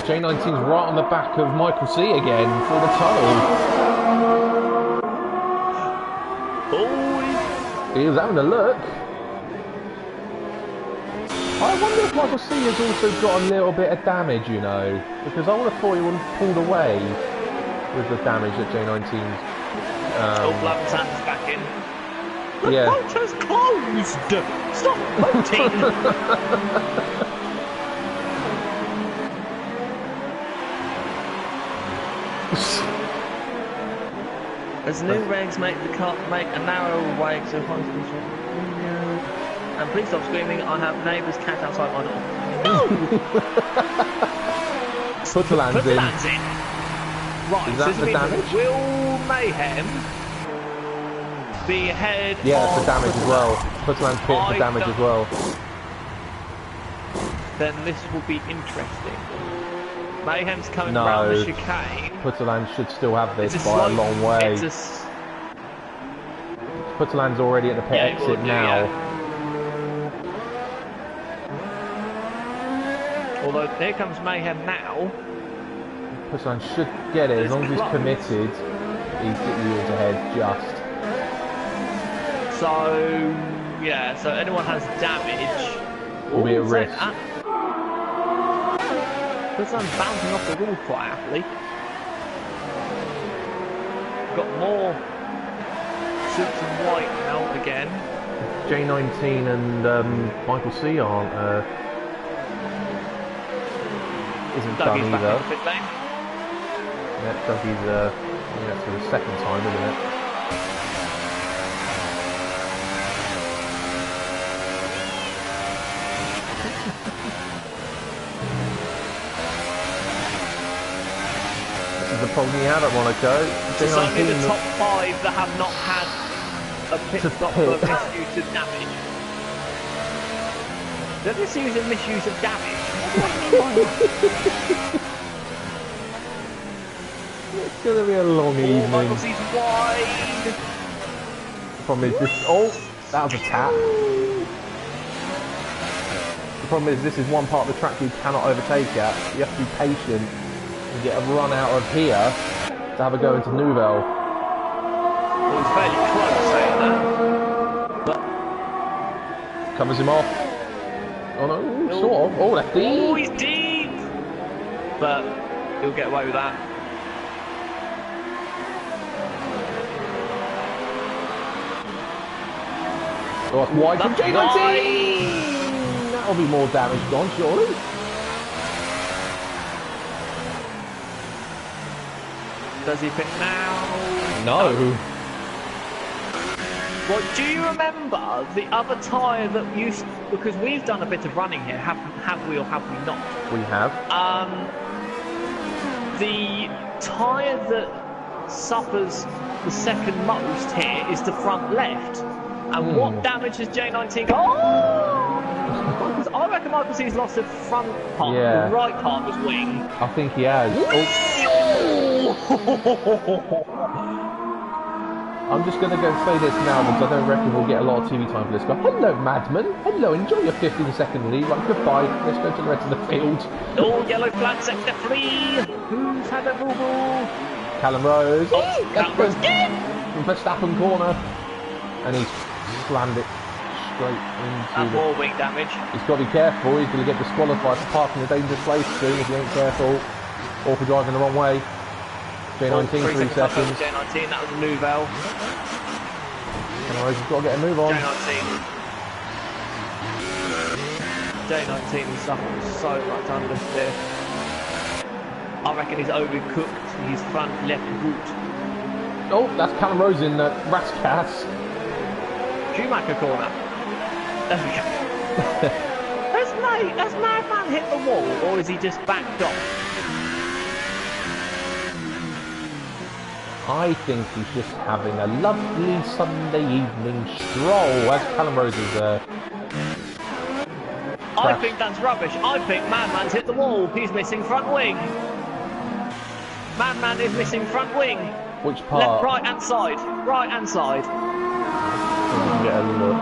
J19's right on the back of Michael C again for the tunnel. Oh, he was having a look. I wonder if Michael C has also got a little bit of damage, you know, because I would have thought he would have pulled away with the damage that J19's. Sand's back in. The boat has closed! Stop boating! As new regs make the car make a narrow way so high and please stop screaming, I have neighbour's cat outside my door. No! Put the lands in. Right, is that the damage? Will Mayhem be ahead of... Yeah, it's the damage as well. Put the lands pit for damage as well. Then this will be interesting. Mayhem's coming round the chicane. Putterland should still have this by a long way. Putterland's already at the pit exit now. Although here comes Mayhem now. Putterland should get it as long as he's committed. He's years ahead just. So yeah, so anyone has damage will be at risk. Putterland's bouncing off the wall quite happily. Got more Soups and White now again. J19 and Michael C aren't isn't done Dougie's back either. in the pit lane. Yeah, Dougie's that's for the second time, isn't it? This is the problem you have at Monaco. It's only the top 5 that have not had a pit stop for misuse of damage. They're misuse of misuse of damage. What do I mean by that? It's gonna be a long evening. Michael C's wide. The problem is this. Oh, that was a tap. The problem is this is one part of the track you cannot overtake at. You have to be patient and get a run out of here to have a go into Nouvelle. It was fairly close saying that. But covers him off. Oh no, sort of. Oh, that's deep. Oh, he's deep. But he'll get away with that. Oh, that's wide from J19! That'll be more damage gone, surely. Does he fit now? No. Well, do you remember the other tyre that used... Because we've done a bit of running here, have we or have we not? We have. The tyre that suffers the second most here is the front left. And what damage has J19 got? Oh! I reckon Michael C's lost the front part, the right part of his wing. I think he has. Oh. I'm just going to go say this now because I don't reckon we'll get a lot of TV time for this guy. Hello, Madman. Hello, enjoy your 15-second lead. Right, goodbye. Let's go to the rest of the field. Oh, yellow flag, sector 3. Who's had a boo-boo? Callum Rose. Oh, Callum Rose again. From Verstappen corner. And he's slammed it straight into and more wing damage. He's got to be careful. He's going to get disqualified for parking in a dangerous place soon if he ain't careful. Or for driving the wrong way. J19, 3 seconds. J19, that was a Nouvelle. Otherwise, he's got to get a move on. J19 is suffering so much under there. I reckon he's overcooked his front left boot. Oh, that's Callum Rose in Rascas. Schumacher corner. There we go. Has Madman hit the wall, or is he just backed off? I think he's just having a lovely Sunday evening stroll as Callum Rose is I think that's rubbish. I think Madman's hit the wall. He's missing front wing. Madman is missing front wing. Which part? Left, right hand side. Right hand side. Get a look.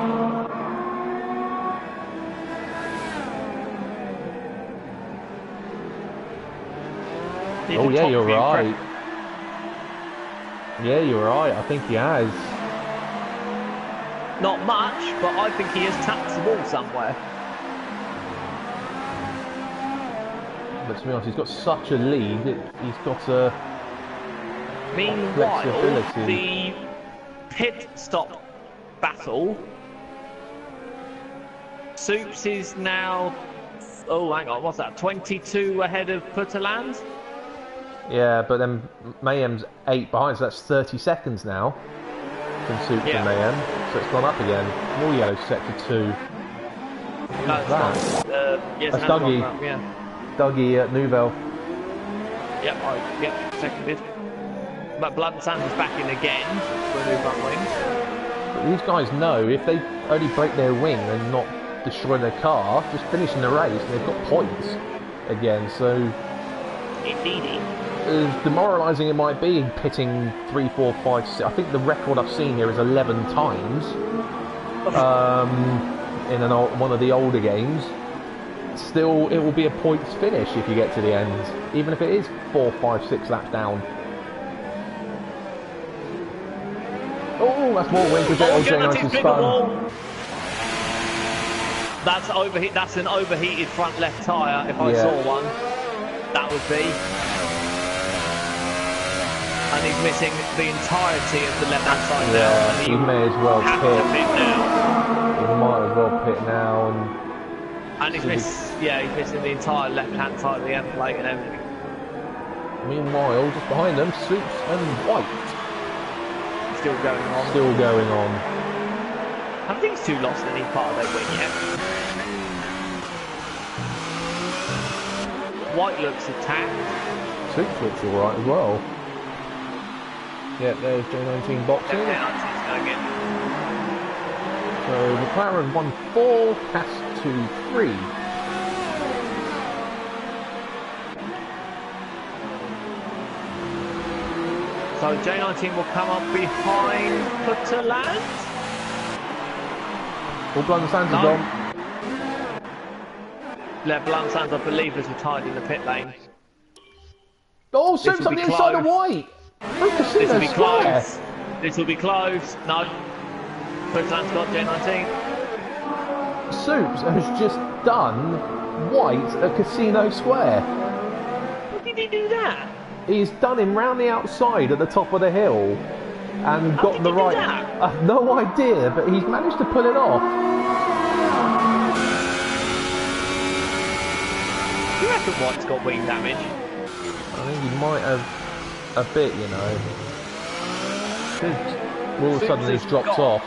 Oh yeah, you're right. Yeah, you're right. I think he has. Not much, but I think he has tapped the ball somewhere. But to be honest, he's got such a lead. He's got a Meanwhile, flexibility. the pit stop battle. Soups is now. Oh, hang on. What's that? 22 ahead of Putterland. Yeah, but then Mayhem's 8 behind, so that's 30 seconds now from Soups and Mayhem. So it's gone up again. More yellow sector 2. No, it's not. Yes, that's Dougie. Dougie at Nouvelle. Yep, seconded. But Blood and Sand is back in again for a new front wing. But these guys know if they only break their wing and not destroy their car, just finishing the race, and they've got points again. So Indeedy. As demoralising it might be in pitting 3, 4, 5, 6. I think the record I've seen here is 11 times in one of the older games. Still, it will be a points finish if you get to the end, even if it is 4, 5, 6 laps down. Oh, that's more wing for J19 spun. That's an overheated front left tyre. If I saw one, that would be. And he's missing the entirety of the left-hand side now. Yeah, And he may as well has pit. to pit now. He might as well pit now. And he's missing the entire left-hand side of the end plate and everything. Meanwhile, just behind them, Soups and White. Still going on. Still going on. Have these two lost any part of their win yet? White looks attacked. Soups looks alright as well. Yeah, there's J19 boxing. So McLaren 1-4, Cass 2-3. So J19 will come up behind Putterland. All blind sands is on. Blind sands, I believe, is retired in the pit lane. Oh, Soups on the inside of White. This will be close. This will be close. No. Putterland's got J19. Soups has just done White at Casino Square. How did he do that? He's done him round the outside at the top of the hill and got the right. I have no idea, but he's managed to pull it off. Do you reckon White's got wing damage? I think he might have a bit, you know. All of a sudden he's dropped off.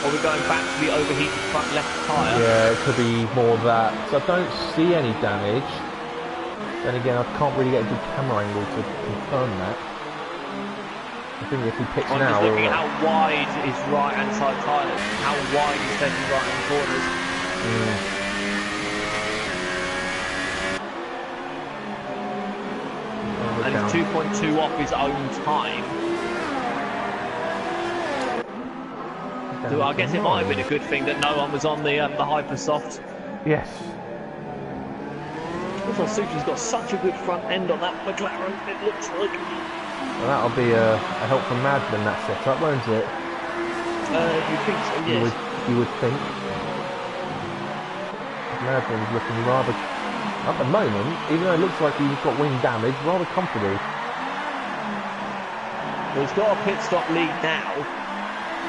Or we're going back to the overheated front left tyre? Yeah, it could be more of that. So I don't see any damage. Then again, I can't really get a good camera angle to confirm that. I think if he picks I'm now... just looking at how wide his right-hand side tyre is, how wide he's taking right-hand corners. And he's 2.2 off his own time. So I guess it might have been a good thing that no one was on the Hypersoft. Yes. Also, Sutra's got such a good front end on that McLaren, it looks like. Well, that'll be a help from Madden, that setup, won't it? You think so, yes. You would think. Madden's looking rather, at the moment, even though it looks like he's got wing damage, rather comfortable. Well, he's got a pit stop lead now.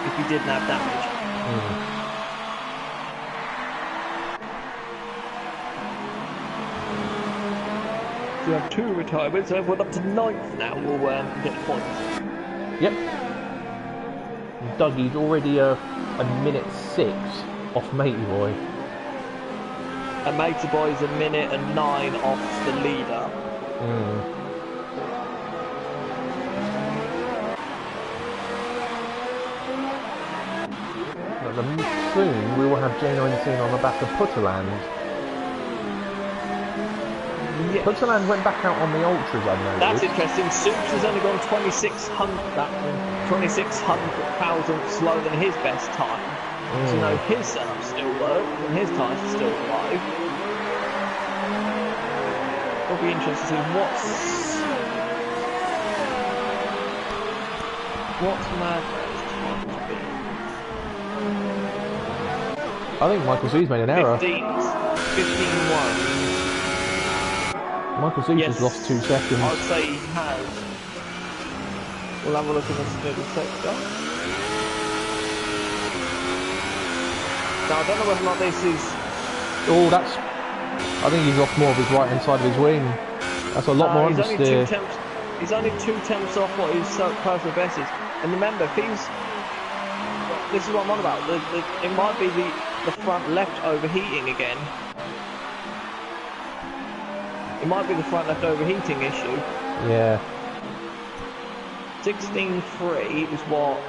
If he didn't have damage. We have 2 retirements, so everyone up to 9th now will get points. Yep. Dougie's already a minute 6 off Matey Boy. And Matey Boy is a minute and 9 off the leader. Soon we will have J19 on the back of Putterland. Yes. Putterland went back out on the Ultras, I know. That's interesting. Soups has only gone 2600 thousandths slower than his best time. So you know his setup still works and his tyres are still alive. It'll be interesting to see what's Madman's time to be. I think Michael Z's made an error. 15-1. Michael Z has lost 2 seconds. I'd say he has. We'll have a look at this middle sector. Now I don't know whether or not this is... Oh, that's... I think he's lost more of his right hand side of his wing. That's a lot more understeer. He's only 2 tenths off what his personal best is. And remember, if he's... This is what I'm on about. It might be the front left overheating again. It might be the front left overheating issue. Yeah. 16.3 is what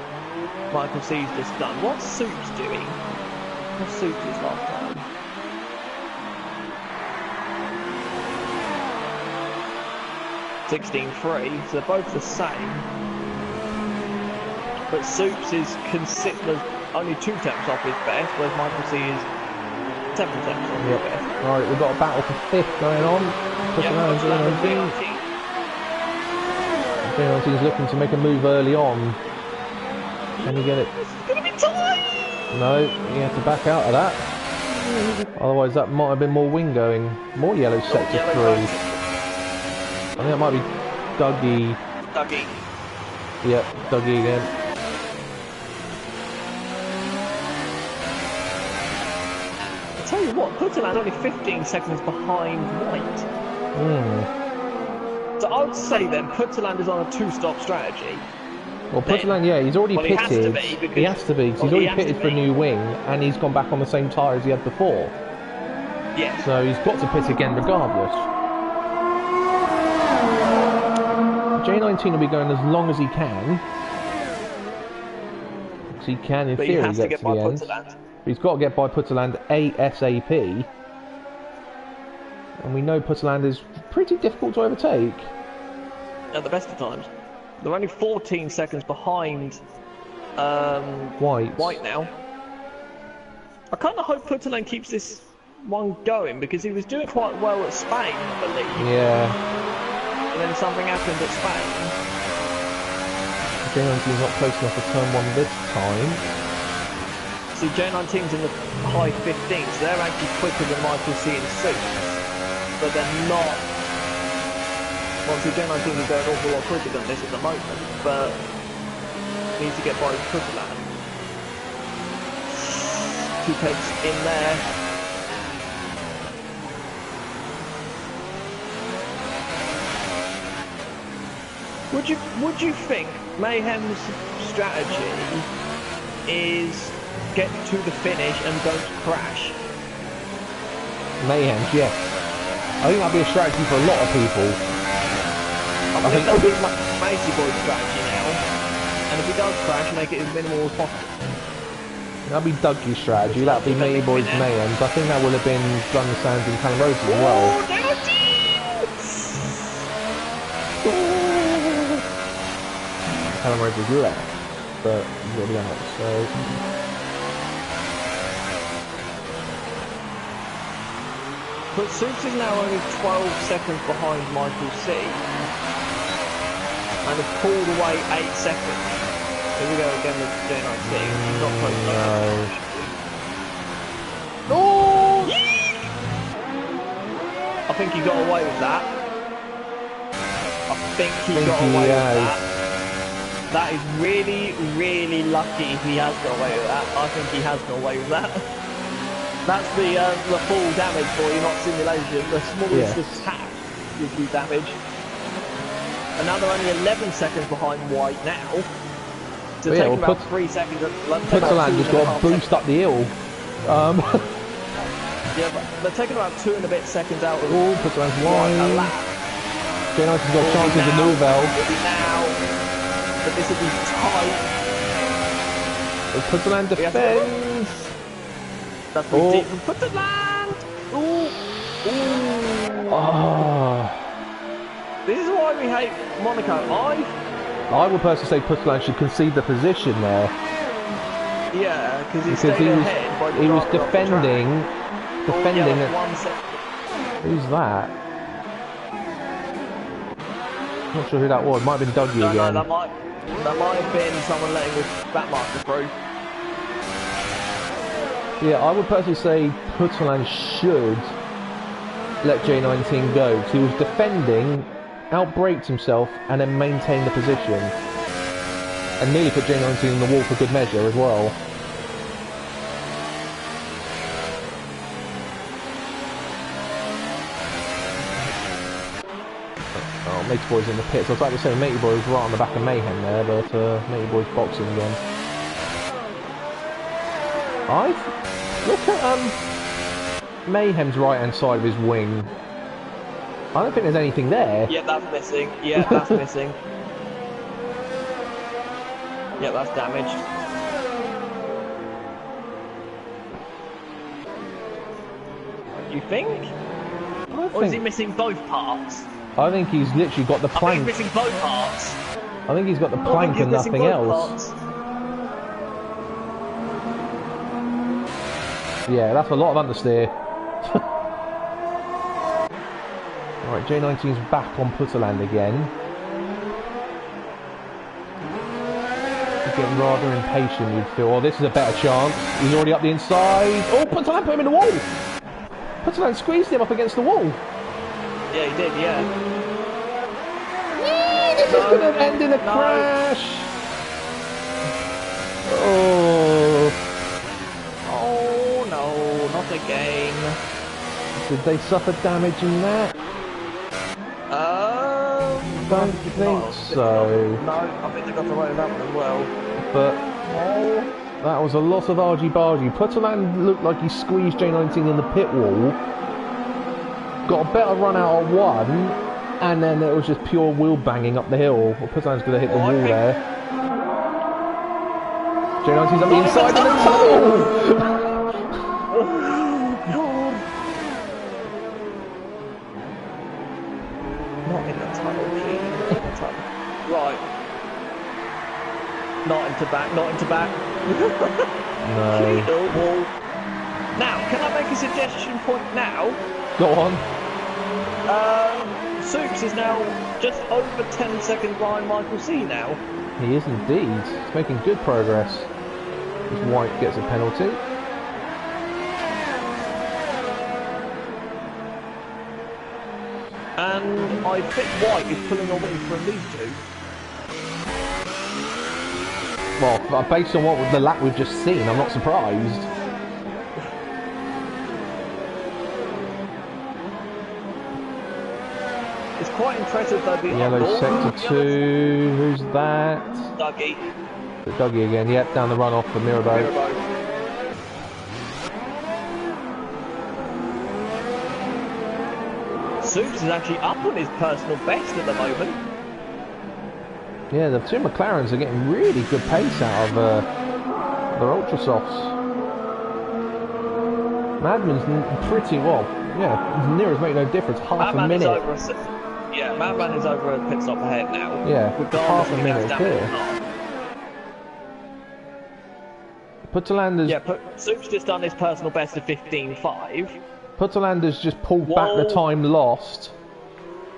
Michael C's just done. What's Soups doing? What's Soups' last time? .16.3, so they're both the same. But Soups is considered only 2 tenths off his best, whereas Michael C is 7 tenths off his best. Right, we've got a battle for 5th going on. J19's looking to make a move early on. Can he get it? This is going to be tight! No, he had to back out of that. Otherwise that might have been more wing going. More yellow sector 3. think that might be Dougie. Dougie. Yep, Dougie again. I tell you what, Putterland only 15 seconds behind White. So I would say then Putterland is on a two-stop strategy. Well, Putterland, yeah, he's already pitted. He has to be because he's already pitted for a new wing, and he's gone back on the same tyre as he had before. Yes. So he's got to pit again regardless. J19 will be going as long as he can. Because he can, in theory, get to the end. But he's got to get by Putterland ASAP. And we know Putterland is pretty difficult to overtake. At the best of times. They're only 14 seconds behind White now. I kind of hope Putterland keeps this one going because he was doing quite well at Spain, I believe. Yeah. And then something happened at Spain. J19's not close enough for turn 1 this time. See, J19's in the high 15s, so they're actually quicker than Michael C and Sue. But they're not. Well, see, J19 is going an awful lot quicker than this at the moment, but needs to get by Putterland. 2 pegs in there. Would you think Mayhem's strategy is get to the finish and don't crash? Mayhem's, yes. I think that'd be a strategy for a lot of people. I think that'll be Macy Boy's strategy now. And if he does crash, make it as minimal as possible. That'd be Dougie's strategy. That'd be Matey Boy's Mayhem's. I think that would have been Run the Sands and Callum Rhodes as well. Callum Rhodes is left, but he's already out, so... But Soups is now only 12 seconds behind Michael C. And has pulled away 8 seconds. Here we go again with J19. He's not close enough. No! I think he got away with that. I think he got away with that. That is really, really lucky if he has got away with that. I think he has got away with that. That's the full damage for you, not simulation. The smallest attack gives you damage. And now they're only 11 seconds behind White now. So taking about 3 seconds. Putterland just got a boost up the hill. Yeah, but they're taking about 2 and a bit seconds out of Putterland's wide. J19's got chances of Nouvelle. But this will be tight. Putterland defends. That's pretty deep from Putterland. Ooh. Oh. This is why we hate Monaco. I would personally say Putterland should concede the position there. Yeah, because he was defending. Defending it. Who's that? Not sure who that was. Might have been Dougie again. No, that might have been someone letting his back marker through. Yeah, I would personally say Putterland should let J19 go. Because he was defending, outbraked himself, and then maintained the position. And nearly put J19 in the wall for good measure as well. Oh, Matey Boy's in the pits. I was about to say Matey Boy was right on the back of Mayhem there, but Matey Boy's boxing again. Look at Mayhem's right hand side of his wing. I don't think there's anything there. Yeah, that's missing. Yeah, that's missing. Yeah, that's damaged. You think? Or is he missing both parts? I think he's literally got the plank. I think he's missing both parts. I think he's got the plank and nothing else. Parts. Yeah, that's a lot of understeer. Alright, J19's back on Putterland again. He's getting rather impatient, you'd feel. Oh, this is a better chance. He's already up the inside. Oh, Putterland put him in the wall! Putterland squeezed him up against the wall. Yeah, he did, yeah. is going to end in a crash. Oh. Oh no, not again. Did they suffer damage in that? Don't think so. No, I think they got away with that one as well. But that was a lot of argy-bargy. Putterland looked like he squeezed J19 in the pit wall. Got a better run out of one, and then it was just pure wheel banging up the hill. Well, Putterland's going to hit the wall there. J19's up the inside of the tunnel! Not in the tunnel, please. Not in the tunnel. Right. Not into back, not into back. No. Wall. Now, can I make a suggestion point now? Go on. Soups is now just over 10 seconds behind Michael C now. He is indeed. He's making good progress. As White gets a penalty. And I think White is pulling away from these two. Well, based on what the lap we've just seen, I'm not surprised. It's quite impressive though. Yellow sector 2. Who's that? Dougie. Dougie again. Yep, down the run off for Mirabeau. Soups is actually up on his personal best at the moment. Yeah, the two McLarens are getting really good pace out of their Ultra Softs. Madman's pretty well. Yeah, near as make no difference. Half a minute. Madman is over a pit stop ahead now. Yeah, half a minute clear. Putterland has... Soups just done his personal best of 15.5. Putterland has just pulled back the time lost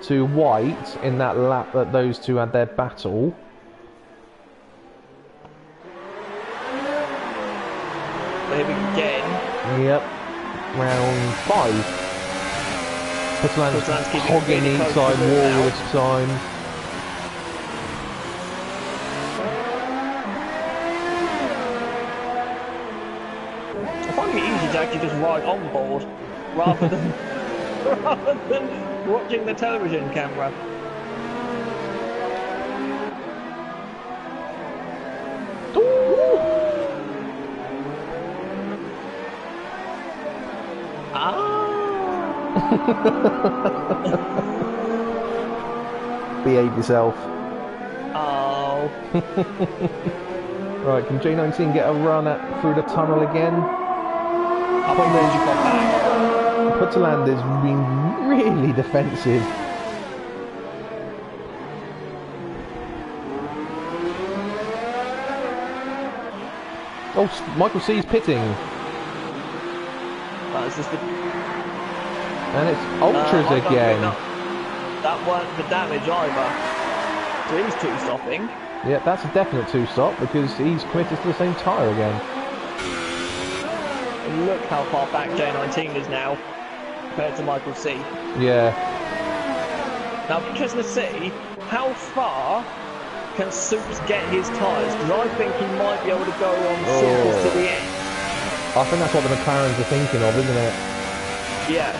to White in that lap that those two had their battle. Here we go again. Yep. Round 5. Putterland's hogging the inside wall this time. I find it easy to actually just ride on board rather than watching the television camera. Behave yourself. Oh. Right, can J19 get a run through the tunnel again? Putterland is being really defensive. Oh, Michael C's pitting. And it's Ultras again. That weren't the damage either. So he's two stopping. Yeah, that's a definite two stop because he's committed to the same tyre again. And look how far back J19 is now compared to Michael C. Yeah. Now, I'm interested to see how far can Soups get his tyres, because I think he might be able to go on Soups to the end. I think that's what the McLarens are thinking of, isn't it? Yeah.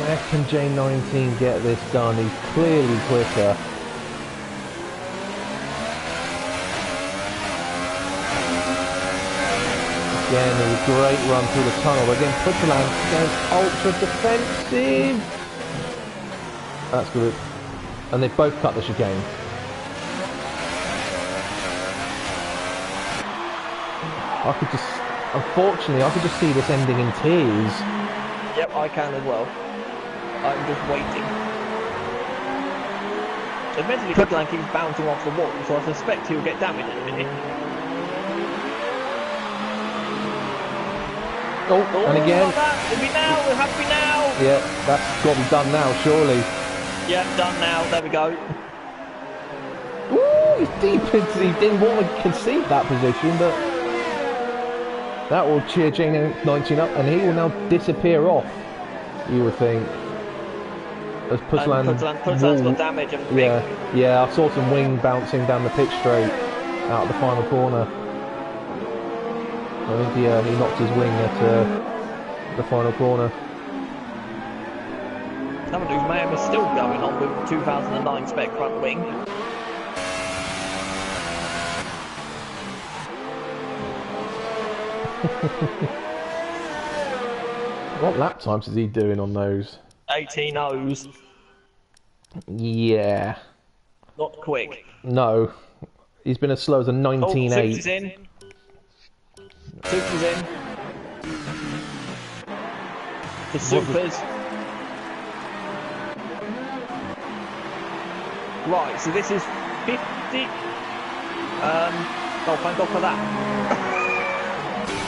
Where can J19 get this done? He's clearly quicker. Again, a great run through the tunnel. Again, Putterland goes ultra defensive. That's good. And they've both cut the chicane. I could just, unfortunately, I could just see this ending in tears. Yep, I can as well. I'm just waiting. Admittedly, Putterland keeps bouncing off the wall, so I suspect he'll get damaged in a minute. Oh, and again. It'll be now, it'll have to be now. Yeah, that's got to be done now, surely. Yep, done now. There we go. Ooh, he's deep into. He didn't want to concede that position, but that will cheer J19 up, and he will now disappear off. You would think. As Putzland's got damage and yeah, I saw some wing bouncing down the pitch straight out of the final corner. I think he knocked his wing at the final corner. Someone whose mayhem is still going on with 2009 spec front wing. What lap times is he doing on those? 18 O's. Yeah. Not quick. No. He's been as slow as a 19.8. Soups is in. Soups is in. The Supers. Right, so this is 50. Oh, thank God for that.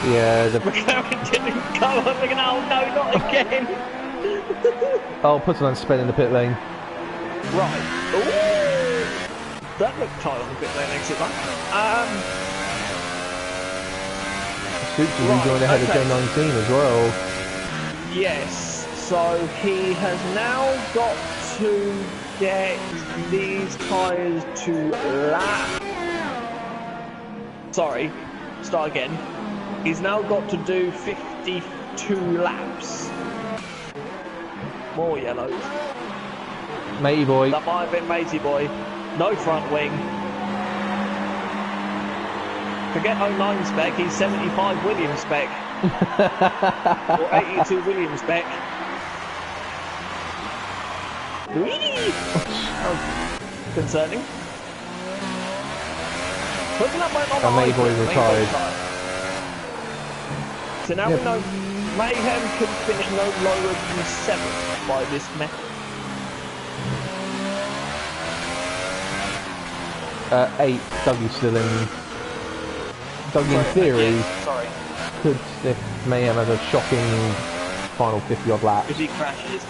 Yeah, the... McLaren didn't go on. Oh no, not again. Oh, Putzland's sped in the pit lane. Right. Ooh. That looked tight on the pit lane exit line. Soups is enjoying ahead of J19 as well. Yes, so he has now got to get these tyres to lap. Sorry, start again. He's now got to do 52 laps. More yellows. Matey boy. That might have been Matey boy. No front wing. Forget 09 spec, he's 75 Williams spec. Or 82 Williams spec. Concerning. Putting up my And Matey boy retired. So now we know Mayhem can finish no lower than 7th by this method. 8, Dougie's still in. Dougie in theory could, if Mayhem has a shocking final 50 odd laps. If he crashes.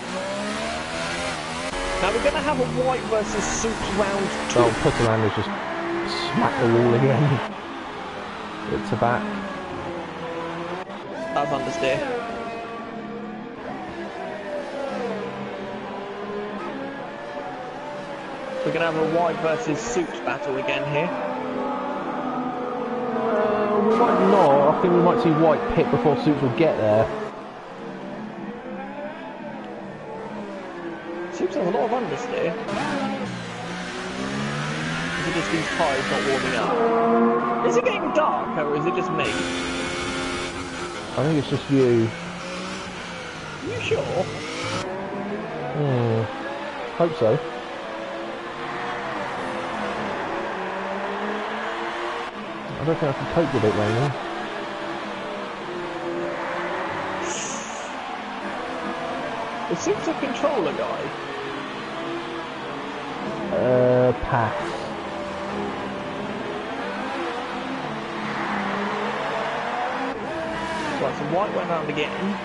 Now we're going to have a white versus Soups round 2. Oh, Putzland has just smacked the wall again. It's a back. That's understeer. We're going to have a white versus Soups battle again here. We might not. I think we might see White pit before Soups will get there. Soups has a lot of understeer. Is it just these tyres not warming up? Is it getting dark or is it just me? I think it's just you. Are you sure? Hope so. I don't think I can cope with it raining. Is Soups a controller guy? Pass. Right, so White went round again.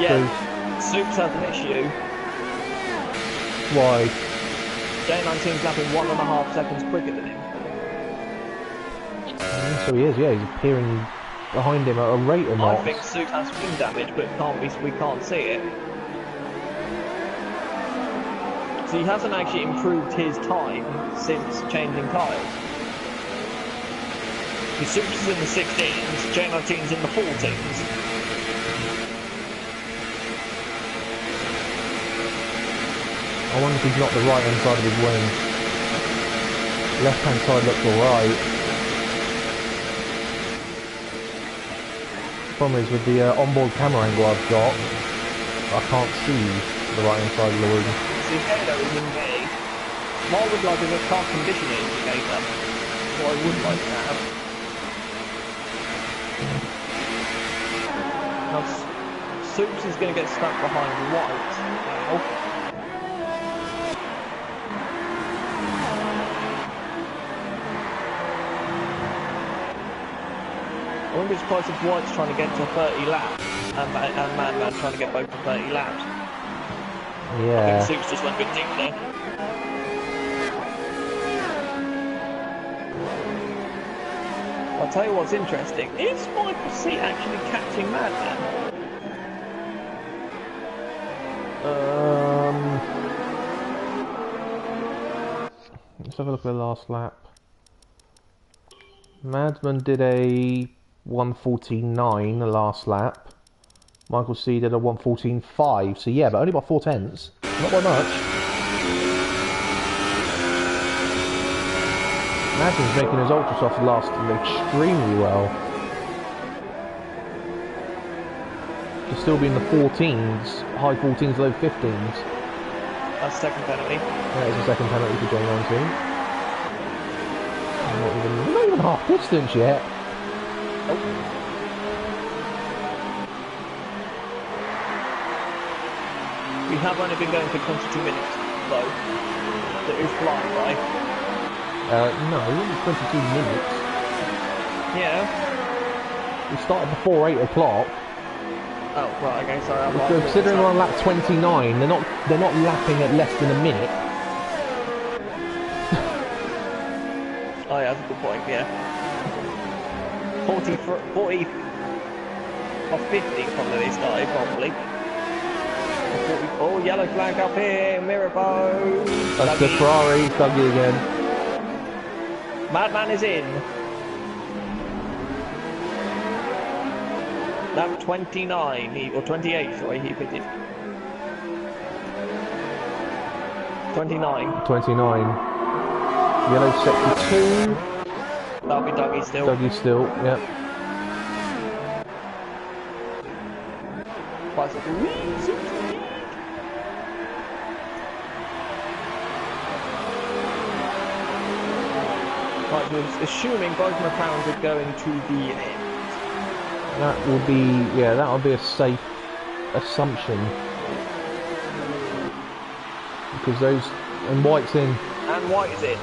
Yeah, Soups has an issue. Why? J19's lapping 1.5 seconds quicker than him. So he is, yeah, he's appearing behind him at a rate of knots. I think Soups has wing damage, but we can't see it. So he hasn't actually improved his time since changing tyres. Soups is in the 16s, J19's in the 14s. I wonder if he's not the right hand side of his wing. Left hand side looks alright. The problem is with the onboard camera angle I've got, I can't see the right hand side of the wing. The indicator is in A. What I would like is a car conditioning indicator. What I would like to have. Now, Soups is going to get stuck behind White now. wouldn't be surprised if White's trying to get to 30 laps and Madman trying to get both to 30 laps. Yeah. I think Suits just went a bit deep there. I'll tell you what's interesting. Is Michael C actually catching Madman? Let's have a look at the last lap. Madman did a 1:14.9 the last lap. Michael C did a 1:14.5. So yeah, but only by 0.4. Not by much. Madman's making his Ultrasoft last extremely well. To still be in the 14s, high 14s, low 15s. That's second penalty. That is a second penalty for J19. Not even half distance yet. Nope. We have only been going for 22 minutes, though. That is flying by. No, only 22 minutes. Yeah. We started before 8 o'clock. Oh, right, okay, sorry. So considering we're on lap 29, they're not lapping at less than a minute. Oh yeah, that's a good point, yeah. 40 or 50 probably they started, probably. 40, oh, yellow flag up here, Mirabeau. That's the Ferrari, Dougie again. Madman is in. Lap 29, or 28, sorry, he pitted. 29. 29. Yellow sector 2. That'll be Dougie still. Dougie still, yep. Bicycle. Right, so assuming both McLarens are going to the end. That will be, yeah, that will be a safe assumption. Because those, and White's in. And White is in.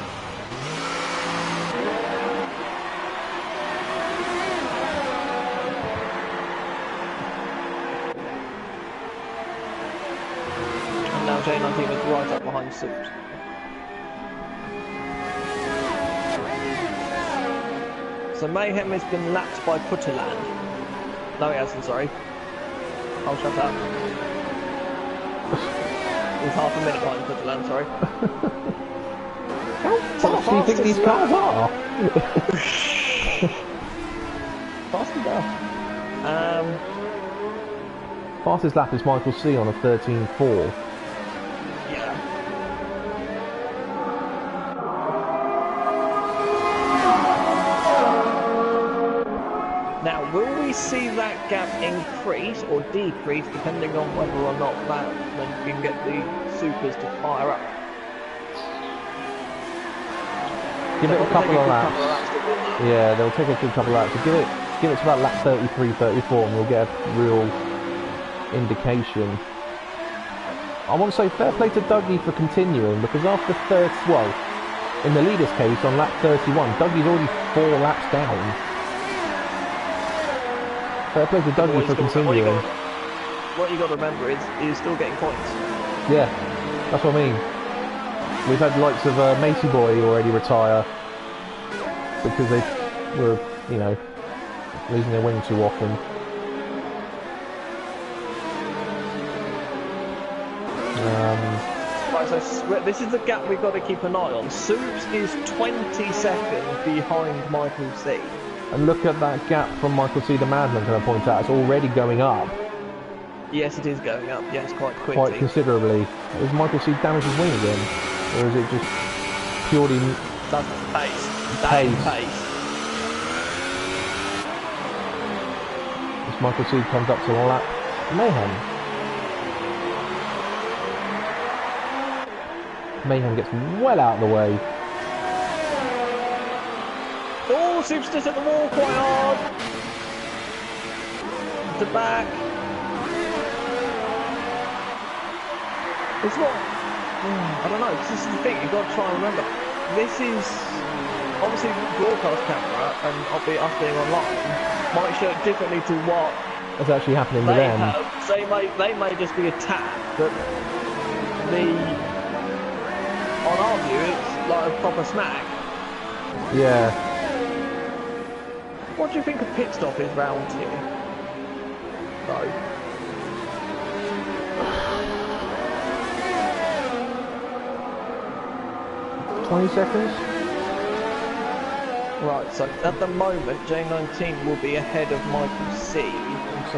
And now J19 is right up behind Suit. So Mayhem has been lapped by Putterland. No, he hasn't, sorry. I'll shut up. He's half a minute behind Putterland, sorry. How fast do you think these cars are? Fast enough. Fastest lap is Michael C on a 13.4. Yeah. Now, will we see that gap increase or decrease depending on whether or not that we can get the supers to fire up? Give it a couple of laps. Yeah, they'll take a good couple of laps. So give it to about lap 33, 34 and we'll get a real indication. I want to say fair play to Dougie for continuing because after in the leader's case on lap 31, Dougie's already 4 laps down. Fair play to Dougie for continuing. What you got to remember is he's still getting points. Yeah, that's what I mean. We've had the likes of Macy Boy already retire because they were, you know, losing their wing too often. Right, so this is the gap we've got to keep an eye on. Soups is 20 seconds behind Michael C. And look at that gap from Michael C to Madman, can I point out? It's already going up. Yes, it is going up. Yes, quite quickly. Quite considerably. Has Michael C damaged his wing again? Or is it just purely... That's pace. Pace. As Michael C comes up to lap Mayhem. Mayhem gets well out of the way. Oh, Soups just at the wall quite hard. To back. It's what... I don't know, this is the thing, you've got to try and remember. This is obviously broadcast camera and us being online. might show it differently to what What's actually happening with they them? have. They may just be attacked, but on our view, it's like a proper smack. Yeah. What do you think a pit stop is round here? Though. 20 seconds? Right, so at the moment, J19 will be ahead of Michael C. So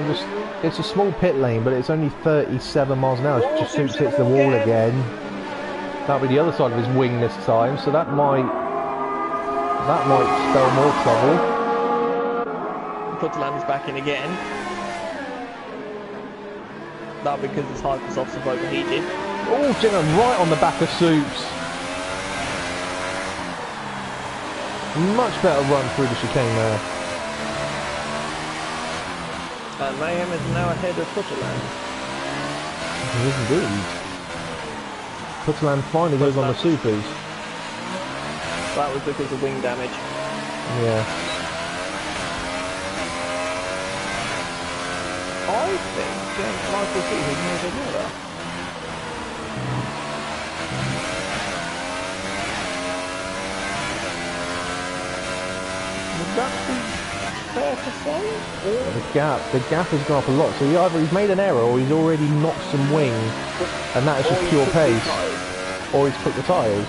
it's a small pit lane, but it's only 37 miles an hour. Oh, Just hits the wall again. That'll be the other side of his wing this time, so that might spell more trouble. Putland's back in again. That because his Hypersoft's have overheated. Oh, Jenna, right on the back of Soups. Much better run through the chicane there. Mayhem is now ahead of Putland. He is indeed. Putland finally goes on the supers. That was because of wing damage. Yeah. I think Michael C has made another. Would that be fair to say? The gap has gone up a lot, so he's made an error or he's already knocked some wing, and that is just pure pace. Or he's put the tyres.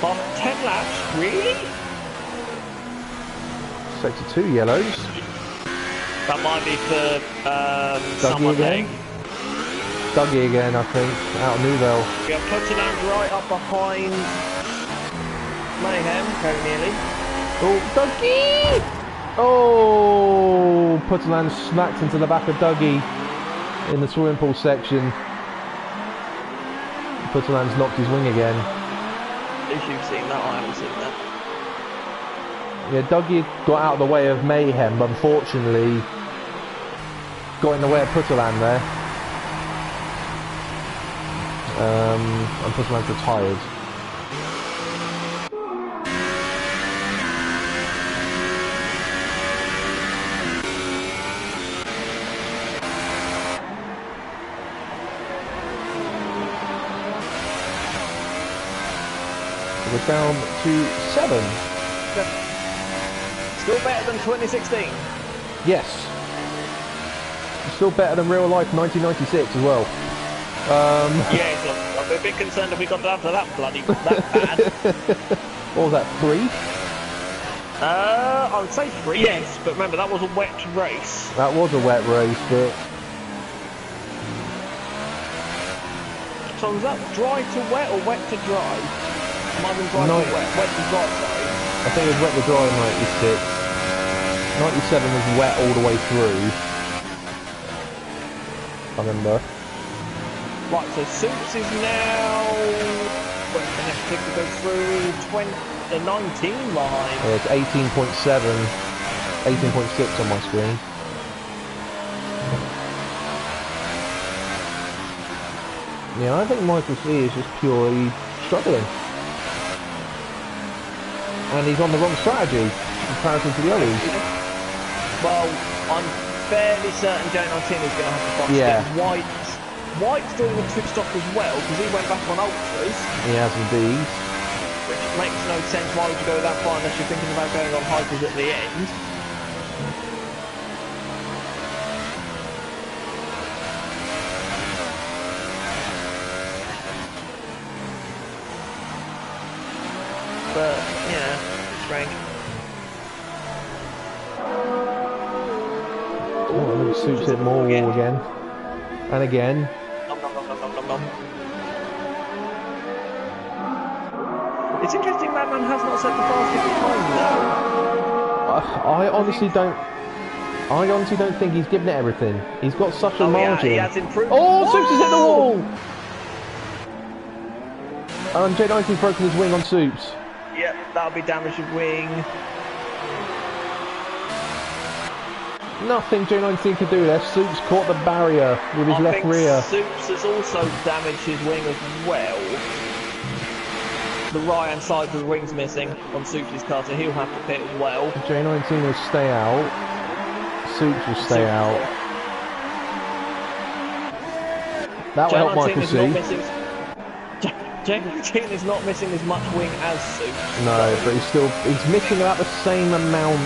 But 10 laps, really? Sector 2 yellows. That might be for Dougie again. Dougie again, I think, out of Newville. We have Putland right up behind Mayhem, very nearly. Oh, Dougie! Oh, Putland smacked into the back of Dougie in the swimming pool section. Putland's knocked his wing again. If you've seen that, I haven't seen that. Yeah, Dougie got out of the way of Mayhem, but unfortunately got in the way of Putland there. And Putland's retired. So we're down to 7. Still better than 2016. Yes. Still better than real life 1996 as well. Yes, I'm a bit concerned if we got down to that bad. What was that, 3? I would say 3, yes, but remember that was a wet race. That was a wet race, but... So was that dry to wet or wet to dry? Might have been dry to wet. Wet to dry, sorry. I think it was wet to dry in 96. 97 was wet all the way through. I remember. Right, so Soups is now... Wait, the next click to go through the 19 line. Yeah, it's 18.7. 18.6 on my screen. Yeah, I think Michael C is just purely struggling. And he's on the wrong strategy in comparison to the others. Well, I'm fairly certain J19 is going to have to box Yeah. White's doing a trip stop as well, because he went back on ultras. He has indeed. Which makes no sense. Why would you go that far unless you're thinking about going on hypers at the end? But, yeah, it's rank. Oh, and it suits it more again. And again. It's interesting Madman has not set the fastest time though. I honestly don't think he's given it everything. He's got such a margin. Yeah, he has improved. Oh, Soups has hit the wall! And J19's broken his wing on Soups. Yep, that'll be damage of wing. Nothing J19 could do there. Soups caught the barrier with his left rear. Soups has also damaged his wing as well. the right hand side of the wing's missing on Soups' car, so he'll have to pit as well. J19 will stay out. Soups will stay out. That will help Michael C. J19 is not missing as much wing as Soups. No, but he's missing about the same amount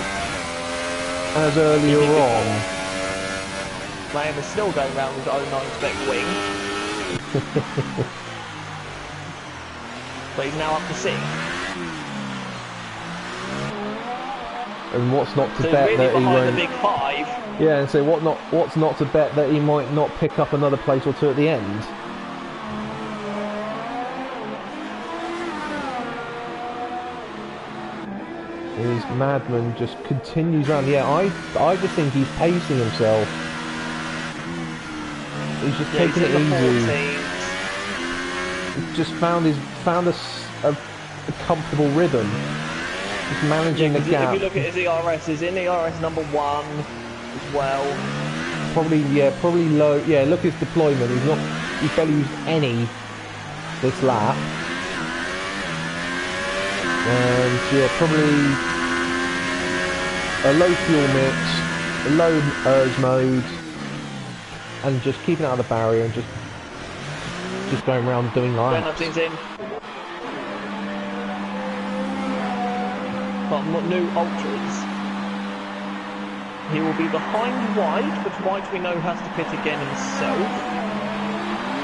as earlier on. Graham is still going around with 09 spec wing. But he's now up to 6. And what's not to so bet really that he won't... the big 5. Yeah, and so what's not to bet that he might not pick up another place or two at the end. His Madman just continues around. Yeah, I just think he's pacing himself. He's just taking it easy. He's just found a comfortable rhythm. Just managing the gap. If you look at his ERS, he's in ERS number 1 as well. Probably low. Yeah, look at his deployment. He's barely used any this lap. And yeah, probably a low fuel mix, a low urge mode, and just keeping out of the barrier and just going around doing laps. Vernon's in. Got new ultras. He will be behind White, but White we know has to pit again himself.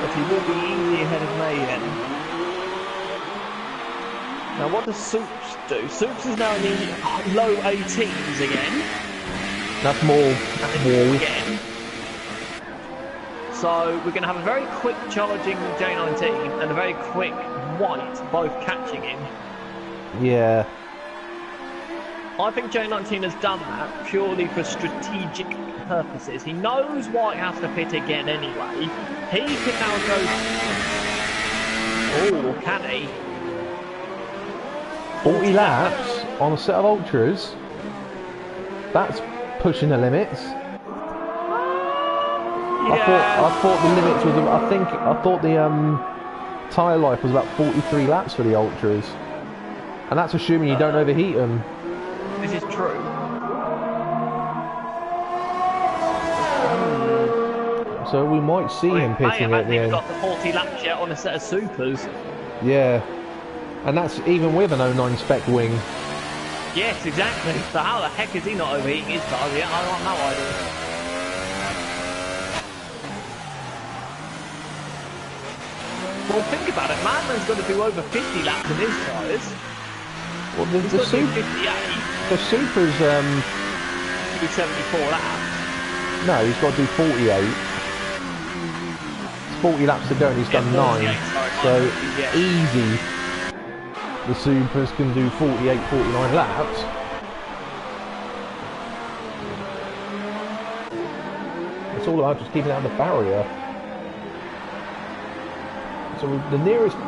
But he will be easy ahead of Mayhem. Now what does Soups do? Soups is now in the low 18s again. That's more. Again. So we're going to have a very quick charging J19 and a very quick White, both catching him. Yeah. I think J19 has done that purely for strategic purposes. He knows White has to pit again anyway. He can now go... Oh, can he? 40 laps on a set of ultras. That's pushing the limits. Yeah. I thought the limits was. I thought the tyre life was about 43 laps for the ultras, and that's assuming you don't overheat them. This is true. So we might see him pitting at the end. Got the 40 laps yet on a set of supers. Yeah, and that's even with an 09 spec wing. Yes, exactly. So how the heck is he not overheating his car yet? I don't know either. Well, think about it. Madman's got to do over 50 laps in his tyres. Well, the Super's do 74 laps. No, he's got to do 48. It's 40 laps to go, and he's done 9. So easy. The Supers can do 48, 49 laps. It's all about just keeping out the barrier. So the nearest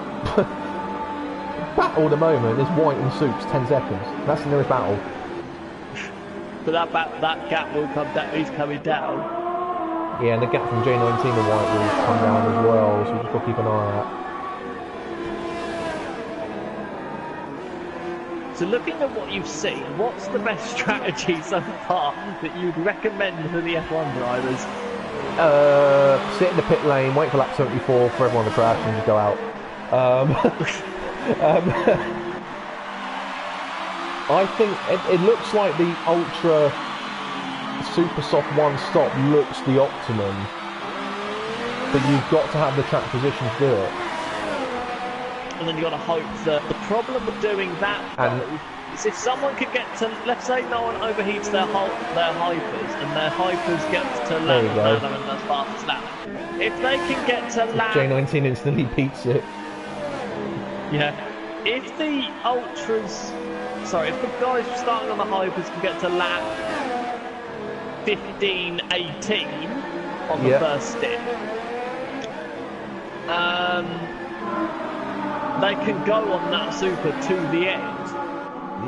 battle at the moment is White and Soups, 10 seconds. That's the nearest battle. But that gap will come down. He's coming down. Yeah, and the gap from J19 to White will come down as well. So we've just got to keep an eye on that. So looking at what you've seen, what's the best strategy so far that you'd recommend for the F1 drivers? Sit in the pit lane, wait for lap 74 for everyone to crash and just go out. I think it looks like the Ultra Super Soft one stop looks the optimum, but you've got to have the track position to do it. And then you've got to hope that the problem with doing that is if someone could get to, let's say no one overheats their hypers and their hypers get to lap and as fast as lap. If they can get to lap... J19 instantly beats it. Yeah. If the Ultras... Sorry, if the guys starting on the hypers can get to lap 15, 18 on the first stint, they can go on that super to the end.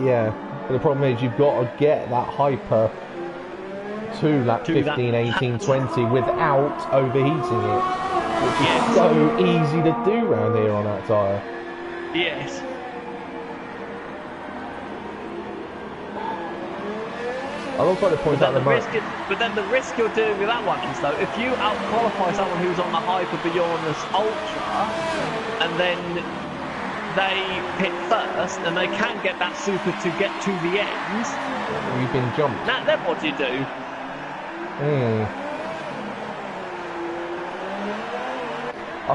Yeah, but the problem is you've got to get that hyper to lap 15, 18, 20 without overheating it. Which is so easy to do around here on that tyre. Yes. I'd also like to point out but then the risk you're doing with that one is though, if you out-qualify someone who's on the Hyper beyond this Ultra, and then they pit first, and they can get that super to get to the end. You've been jumped. Now, then what do you do?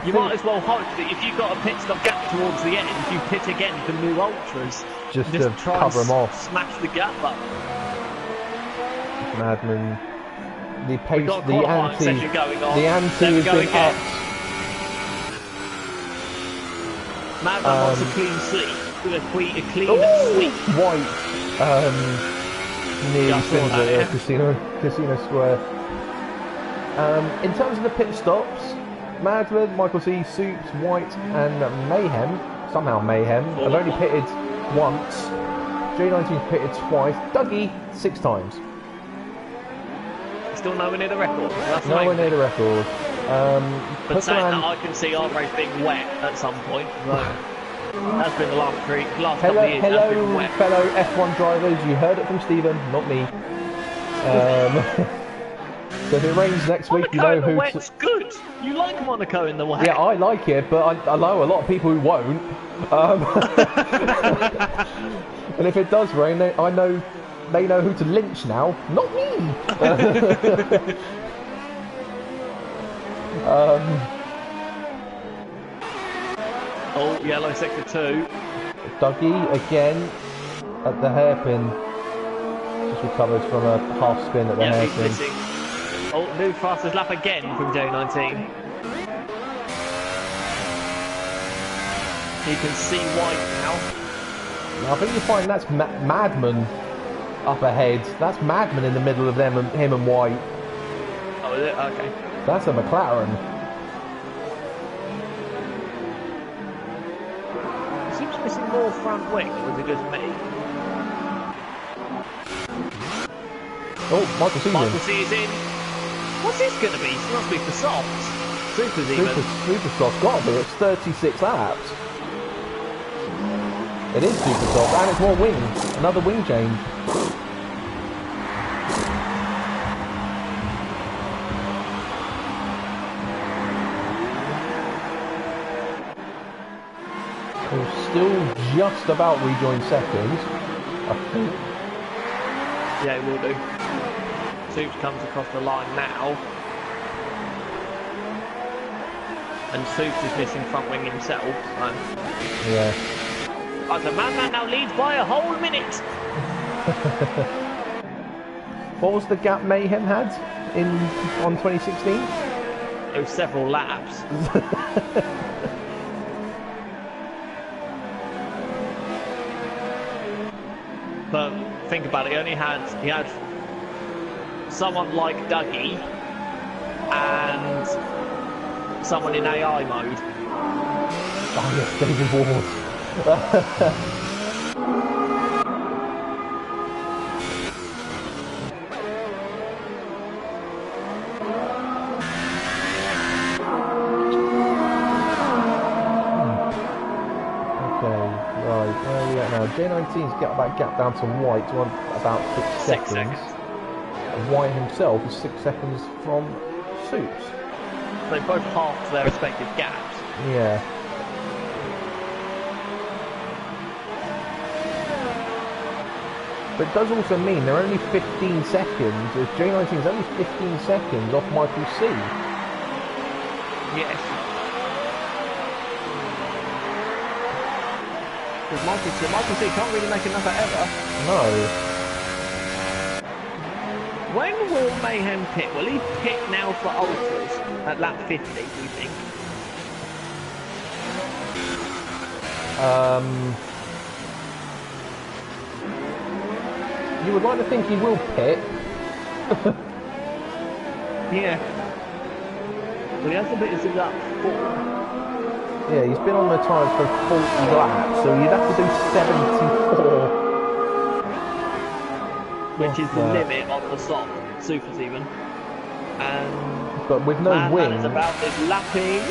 You might as well hope that if you've got a pit stop gap towards the end, you pit again for new Ultras. Just to try cover them off. Smash the gap up. Madman. The pace, the anti has been upped. Madman wants a clean sleep. A clean sleep. White. Nearly spins at Casino Square. In terms of the pit stops, Madman, Michael C, Soups, White, and Mayhem. Somehow Mayhem have only pitted once. J19's pitted twice. Dougie 6 times. Still nowhere near the record. So nowhere near the record. But saying that, I can see our race being wet at some point. That's been the last couple of years. Hello, fellow F1 drivers. You heard it from Stephen, not me. So if it rains next week, you know who. Wet's good. You like Monaco in the wet. Yeah, I like it, but I know a lot of people who won't. And if it does rain, they know who to lynch now, not me. Oh, yellow sector 2. Dougie again at the hairpin. Just recovers from a half spin at the hairpin. Oh, new fastest lap again from J19. You can see White now. I think you find that's Madman up ahead. That's Madman in the middle of him and White. Oh, is it? Okay. That's a McLaren. Seems missing more front wing, or is it just me? Oh, Michael C's in. Michael C is in. What's this going to be? It must be for softs. Super's even. Super soft. Got to be. It's 36 laps. It is super soft, and it's more wing. Another wing change. We'll still just about rejoin seconds, I think. Yeah, it will do. Soups comes across the line now. And Soups is missing front wing himself. So. Yeah. But the man now leads by a whole minute. What was the gap Mayhem had on 2016? It was several laps. But think about it, he had someone like Dougie and someone in AI mode. Oh yes, David Ward. J19's got that gap down to White to about 6 seconds. And White himself is 6 seconds from Soups. They both halved their respective gaps. Yeah. But it does also mean they're only 15 seconds. If J19's only 15 seconds off Michael C. Yes. Because Michael C can't really make another ever. No. When will Mayhem pit? Will he pit now for Ultras at lap 50, do you think? You would like to think he will pit. Yeah. But he hasn't pitted since lap 4. Yeah, he's been on the tyres for 40 laps, so you'd have to do 74. Which is the limit on the soft supers even. And but with no wing. Is about this lapping.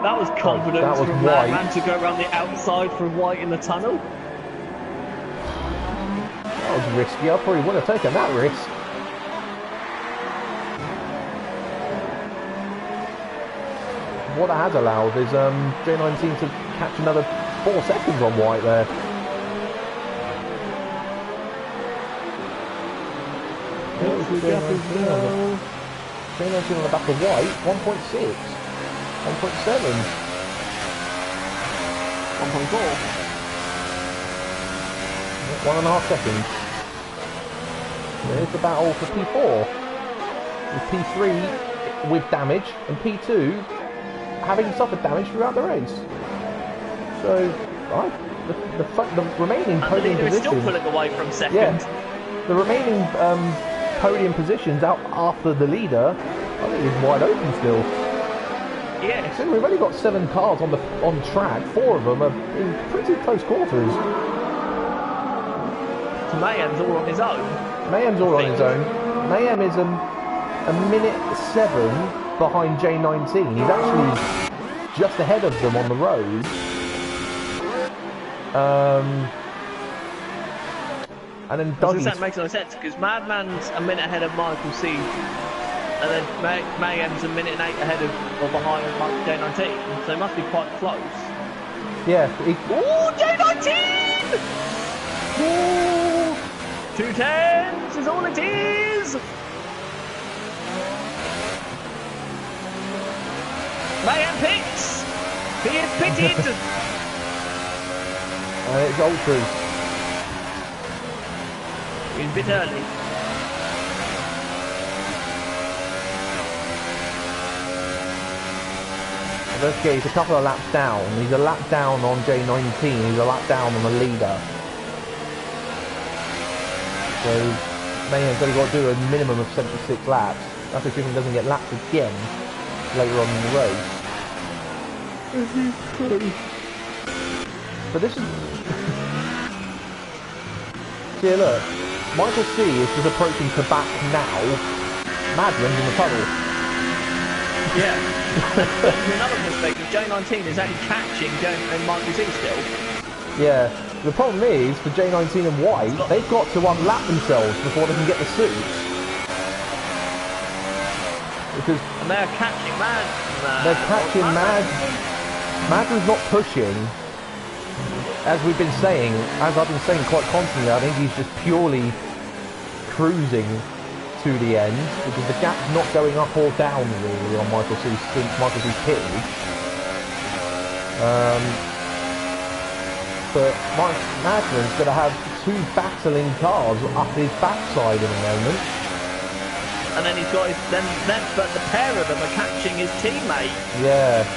That was confidence that was from White. Man to go around the outside from White in the tunnel. That was risky. I probably wouldn't have taken that risk. What that has allowed is J19 to catch another 4 seconds on White there. J19 on the back of White, 1.6, 1.7, 1.4. 1.5 seconds. There's the battle for P4. With P3 with damage and P2 having suffered damage throughout the race. So, the remaining podium positions still pulling away from second. Yeah, the remaining podium positions out after the leader, I think is wide open still. Yeah. So we've only got 7 cars on track. 4 of them are in pretty close quarters. So Mayhem's all on his own. Mayhem's all on his own. Mayhem is a minute 7 behind J19. He's actually just ahead of them on the road. And then Dougie's... That makes no sense, because Madman's a minute ahead of Michael C. And then Mayhem's a minute and 8 ahead of, or behind J19. So they must be quite close. Yeah. Ooh, J19! Ooh! 2 10s is all it is! Mayhem pits! He is pitted! And it's Ultras. He's a bit early. Okay, he's a couple of laps down. He's a lap down on J19. He's a lap down on the leader. So Mayhem's only got to do a minimum of 76 laps. That's assuming he doesn't get lapped again later on in the race. But this is... See, look. Michael C is just approaching to back now. Madman's in the puddle. Yeah. Another mistake is J19 is actually catching Michael C still. Yeah. The problem is, for J19 and White, they've got to unlap themselves before they can get the suits. Because... And they're catching Mad. They're catching Mad. Madman's not pushing. As we've been saying, as I've been saying quite constantly, I think he's just purely cruising to the end, because the gap's not going up or down really on Michael C's pitch. But Madman's going to have 2 battling cars up his backside in a moment. And then he's got but the pair of them are catching his teammate. Yeah.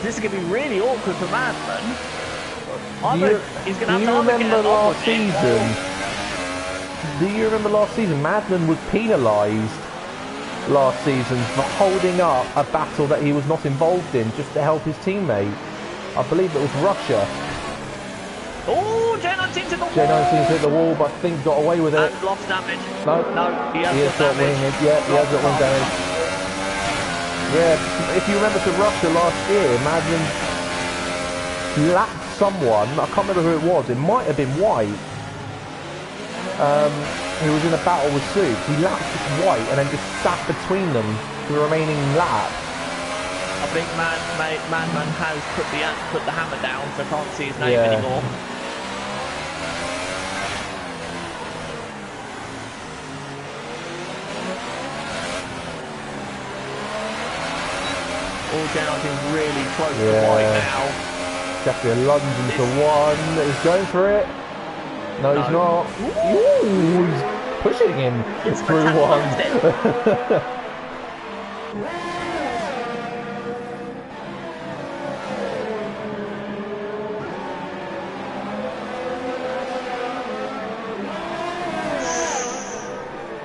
This is going to be really awkward for Madman. He's going to have to remember last season? Do you remember last season? Madman was penalised last season for holding up a battle that he was not involved in just to help his teammate. I believe it was Russia. Oh, J19's hit the wall! J19's hit the wall, but I think got away with it. And lost damage. No, he has got damage. Yeah, he has got wing damage. Yeah, if you remember to Russia last year, Madman lapped someone, I can't remember who it was, it might have been White. Who was in a battle with Soups. He lapped White and then just sat between them for the remaining lap. I think Madman has put the hammer down, so I can't see his name anymore. All J19's really close to White now. Definitely a lunge into one. He's going for it. No, he's not. Ooh, he's pushing him through one.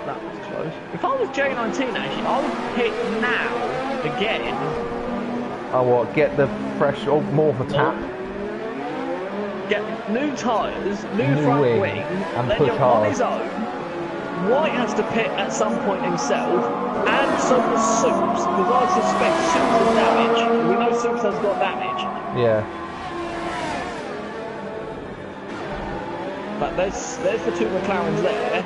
That was close. If I was J19 actually, I would hit now again. Oh, what? Get the fresh, more of a tap? Get new tyres, new front wing, and then push you're hard. on his own. White has to pit at some point himself, and so does Soups, because I suspect Soups has damage. We know Soups has got damage. Yeah. But there's the two McLarens there.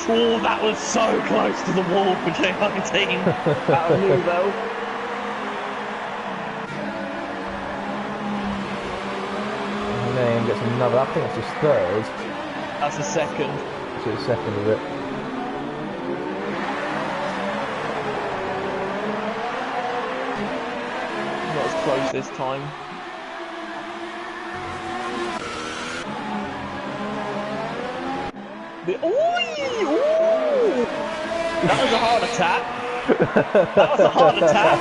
Oh, that was so close to the wall for J19 out of Newville. Name gets another, I think that's his third. That's the second. So his second of it. Not as close this time. Ooh! That was a heart attack. That was a heart attack.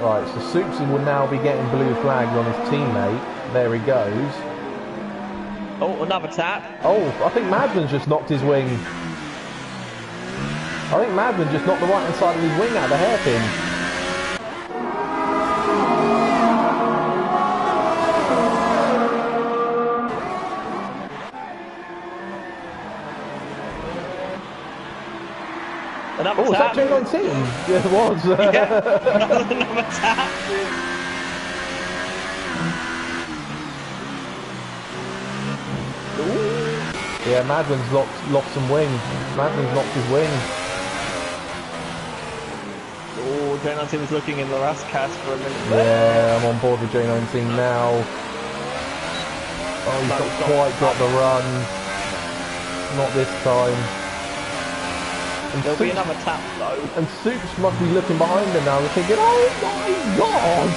Right, so Soupsy will now be getting blue flags on his teammate. There he goes. Oh, another tap. Oh, I think Madman's just knocked his wing. I think Madman just knocked the right hand side of his wing out of the hairpin. Another oh, tap. was that J19? Yeah, it was. Yeah, another tap. Ooh. Yeah, Madman's lost some wing. Madman's knocked his wing. Oh, J19 was looking in the last cast for a minute. Yeah, I'm on board with J19 now. Oh, he's not quite got the run. Not this time. And There'll be another tap though. And Soups must be looking behind him now and thinking, oh my god!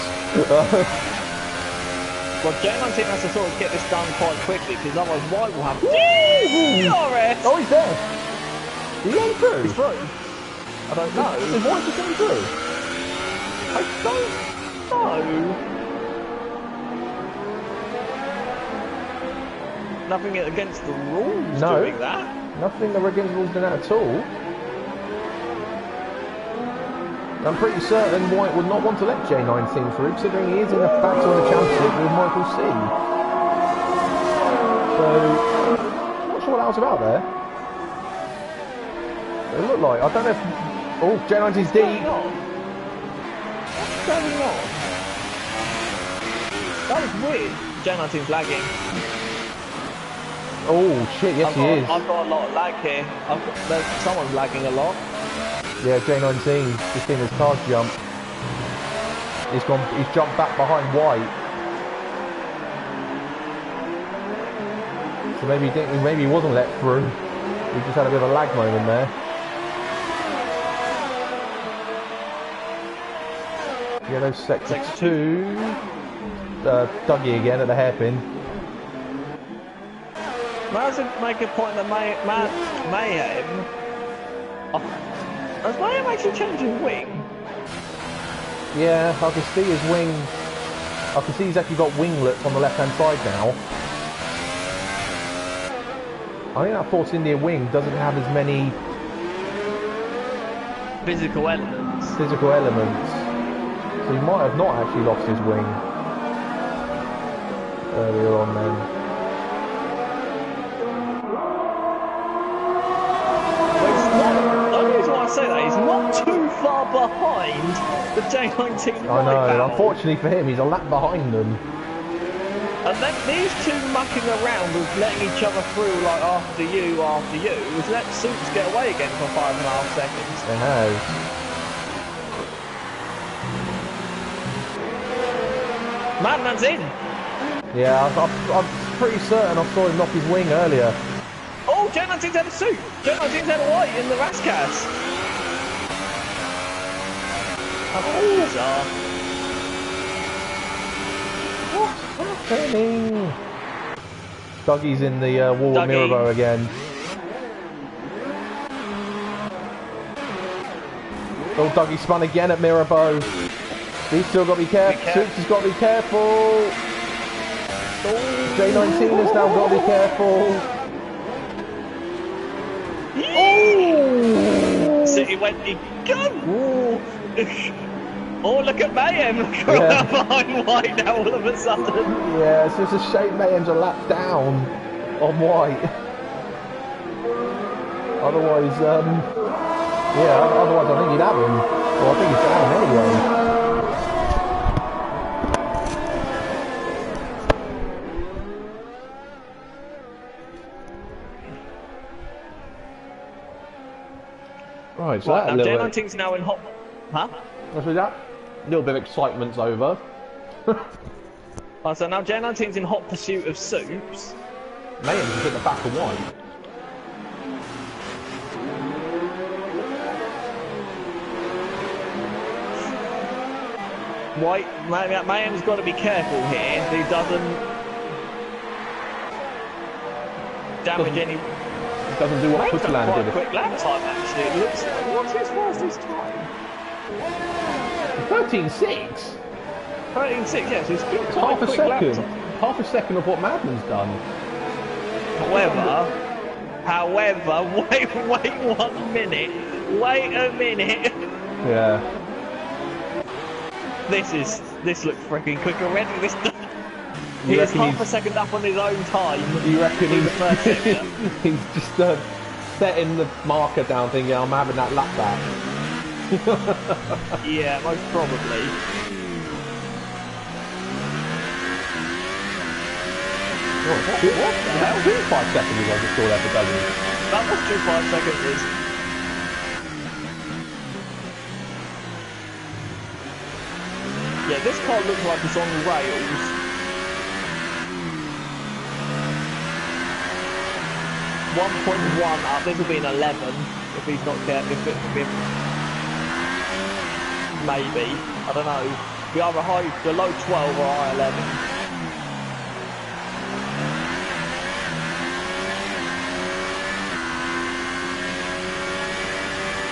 Well, J19 has to sort of get this done quite quickly because otherwise White will have DRS! Oh, he's there! He's going through? He's through? I don't know. Is White just going through? I don't know. Nothing against the rules doing that. Nothing against the rules doing that at all. I'm pretty certain White would not want to let J19 through, considering he is in a battle in the championship with Michael C. So, I'm not sure what that was about there. It looked like, I don't know if... Oh, J19's deep. What's going on? That was weird. J19's lagging. Oh, shit, yes he is. I've got a lot of lag here. Someone's lagging a lot. Yeah, J19, just seen his car jump. He's jumped back behind White. So maybe he wasn't let through. He just had a bit of a lag moment there. Yellow sector 2. Dougie again at the hairpin. Might make a point that Mayhem. Has Mayhem actually changed his wing? Yeah, I can see his wing. I can see he's actually got winglets on the left-hand side now. I think that Force India wing doesn't have as many physical elements. So he might have not actually lost his wing earlier on then. I say that he's not too far behind the J19 I know, unfortunately for him, he's a lap behind them. And then these two mucking around with letting each other through like after you, has let Soups get away again for 5.5 seconds. It has. Madman's in! Yeah, I'm pretty certain I saw him knock his wing earlier. Oh, J19's had a Soup! J19's had a White in the Rascas! What's happening? Dougie's in the wall of Mirabeau again. Oh, Dougie spun again at Mirabeau. He's still got to be careful. Soups has got to be careful. J19 has now got to be careful. Oh! So he go! Oh, look at Mayhem! Look behind White now all of a sudden. Yeah, it's just a shame Mayhem's a lap down on White. Otherwise, yeah, otherwise I think he'd have him. Well, I think he's going to have him anyway. Right, so Right, that now little J19's now in hot... Huh? bit, so that little bit of excitement's over. Oh, so now J19's in hot pursuit of Soups. Mayhem's just at the back of White. Mayhem's got to be careful here. He doesn't damage any... Doesn't do what Mayhem's done Pusland quite a did. quick lap time, actually. It looks like... What's his fastest time? 13.6? 13.6, yes. He's been quite Half a quick lap second. time. Half a second of what Madman's done. However, wait 1 minute. Wait a minute. Yeah. This looks freaking quick already. You He's reckon half a second up on his own time. You reckon in the first sector. he's just setting the marker down thinking, I'm having that lap back. Yeah, most probably. What? That was 5 seconds ago, I just saw that for Douglas. That was 2 5 seconds. Yeah, this car looks like it's on rails. .1 up. This will be an 11 if he's not careful. Maybe. I don't know. Be either the low 12 or high 11.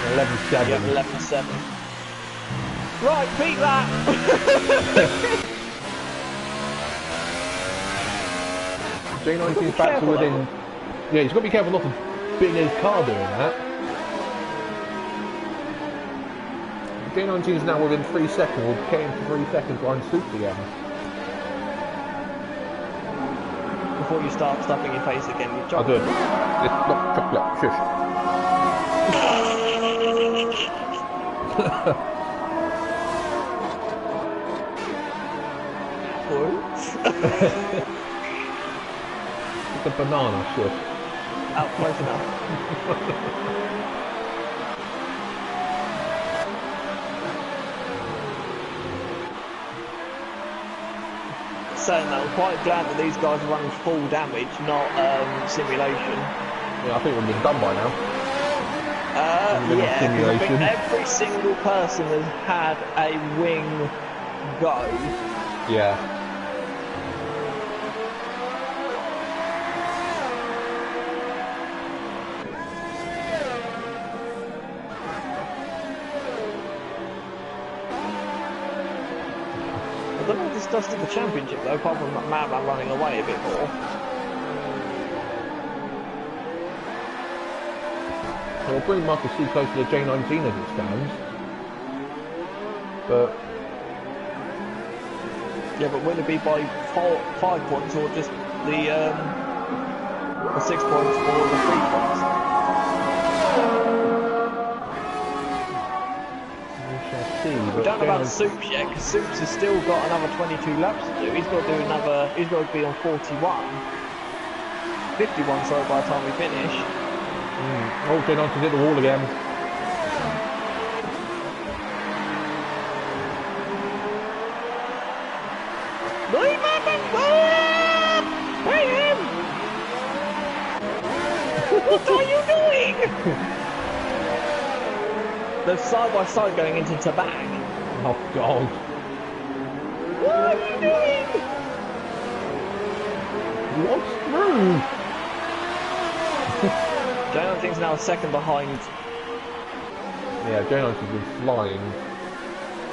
11.7. Yeah, 11.7. Right, beat that! J19's back to within... Yeah, he's got to be careful not to bing his car doing that. J19's now within 3 seconds, or getting to 3 seconds behind Soups again. Before you start stuffing your face again with I'll do chocolate. it. It's not chocolate, shush. It's a banana, shush. Out close enough. Saying that, I'm quite glad that these guys are running full damage, not simulation. Yeah, I think we've been done by now. Yeah, 'cause I think every single person has had a wing go. Yeah. I don't know what this does to the championship though, apart from Madman running away a bit more. It'll bring Marcus C close to the J19 as it stands. But... Yeah, but will it be by 5 points or just the 6 points or the 3 points? We shall see. We don't know about Soups yet, because Soups has still got another 22 laps to do. He's got to do another. He's got to be on 51, 51. Sorry, by the time we finish. Oh, J19's hit the wall again. What are you doing? They're side by side going into Tabag. Oh God. What are you doing? What's through? J19's now a second behind. Yeah, J19's been flying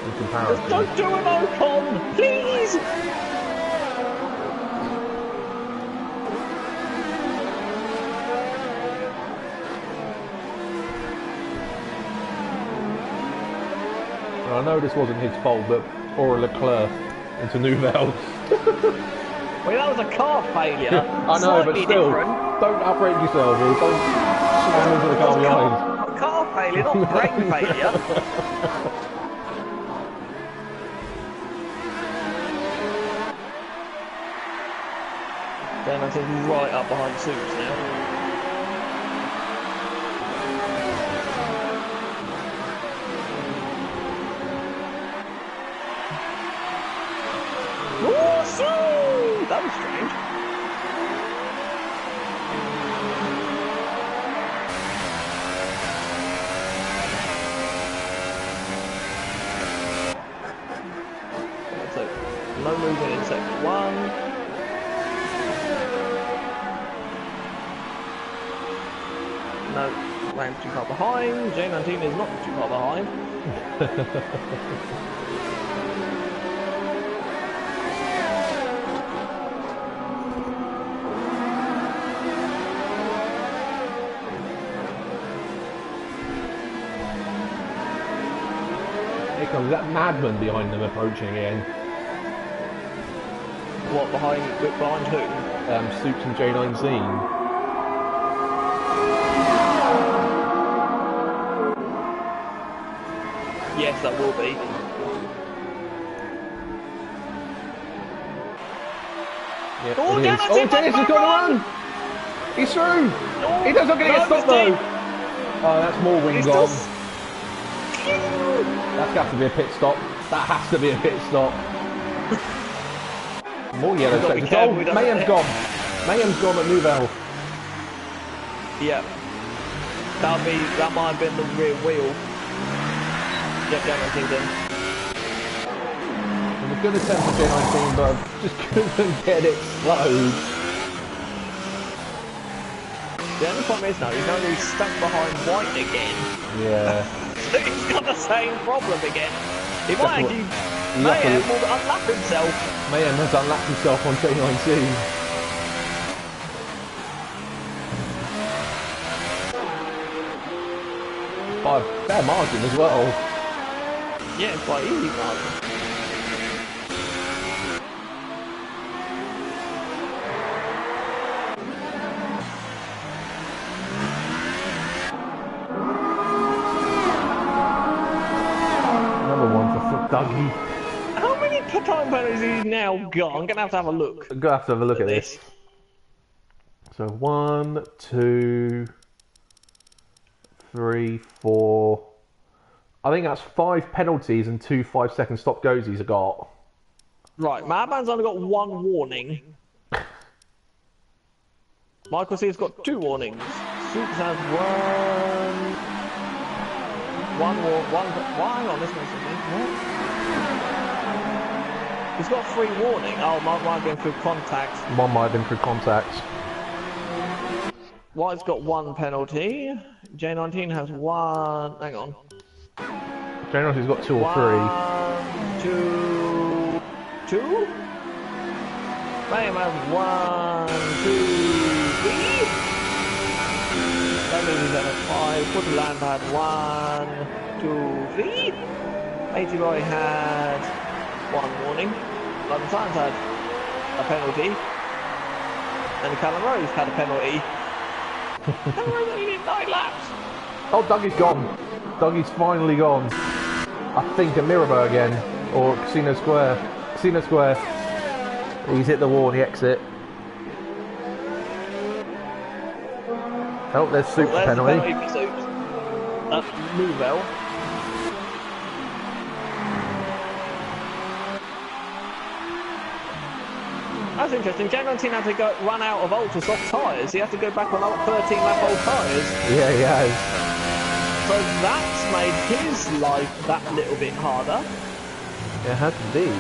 in comparison. Just don't do an Ocon, please! I know this wasn't his fault, but Aura Leclerc into Nouvelle. Well, that was a car failure. I know, but Slightly still, different. don't outrage yourself, or don't and into the car behind. Car failure, not brain failure. Then I think he's right up behind Suits now. Woo-soo! That was strange. So, no movement in sector 1. No, Ryan's too far behind. J19 is not too far behind. Here comes that madman behind them approaching again. What, behind who? Soups and J19. Yes, that will be. Yep, Oh, it is. Dennis, Oh, Dennis has got to run! He's through! He doesn't get to get stopped though! Oh, that's more wing gone. That's got to be a pit stop. That has to be a pit stop. More yellow sectors. Oh, Mayhem's gone. Mayhem's gone at Nouvelle. Yeah. That might have been the rear wheel. Yep, J19's in. It was a good attempt for J19, but I just couldn't get it slowed. The only problem is now, he's only stuck behind White again. Yeah. So he's got the same problem again. He might actually, Mayhem will unlap himself. Mayhem has unlapped himself on J19. By a fair margin as well. Yeah, it's quite easy margin. Another one for Dougie. How many time penalties he's now got? I'm going to have a look. I'm going to have a look at this. So 1, 2, 3, 4. I think that's 5 penalties and 2 5-second stop goes he's got. Right, Madman's only got 1 warning. Michael C's got 2 warnings. Soups has 1. Hang on, this makes sense. What? He's got 3 warning. Oh, might have been through contact. One might have been through contact. White's got 1 penalty. J19 has 1. Hang on. J19's got 2 or 3. 2. Mayhem has 1, 2, 3. That means he's at a 5. Woodland had 1, 2, 3. 80 Boy had 1 warning. London Science had a penalty. And Callum Rose had a penalty. Callum Rose only did 9 laps. Oh, Dougie's gone. Dougie's finally gone. I think at Mirabeau again. Or Casino Square. Casino Square. He's hit the wall on the exit. Oh, there's Soups penalty. The penalty for Soups. That's Nouvelle. That's interesting. J19 had to run out of ultra soft tyres. He had to go back on 13 lap old tyres. Yeah, he has. So that's made his life that little bit harder. It has indeed.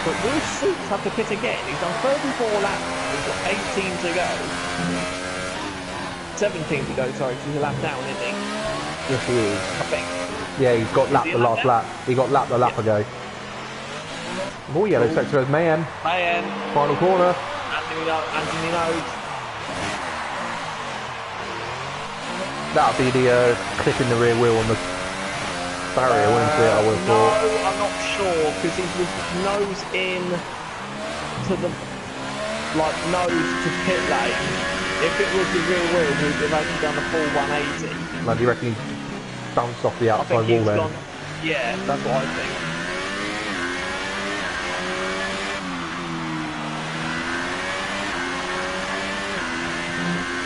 But will Soups have to pit again? He's done 34 laps. He's got 18 to go. 17 to go, sorry, because he's a lap down, isn't he? Yes, he is. I think. Yeah, he's got lapped the last lap. He got lapped the lap ago. More yellow sector as Mayhem. Mayhem. Final corner. Anthony knows. That'll be the clip in the rear wheel on the barrier, wouldn't it? I would have thought. No, I'm not sure, because he was nose in to the, like, nose to pit lane. If it was the real wheel, he would have actually done a full 180. Like, do you reckon he bounced off the I outside think he's wall then? gone. Yeah, that's what I think.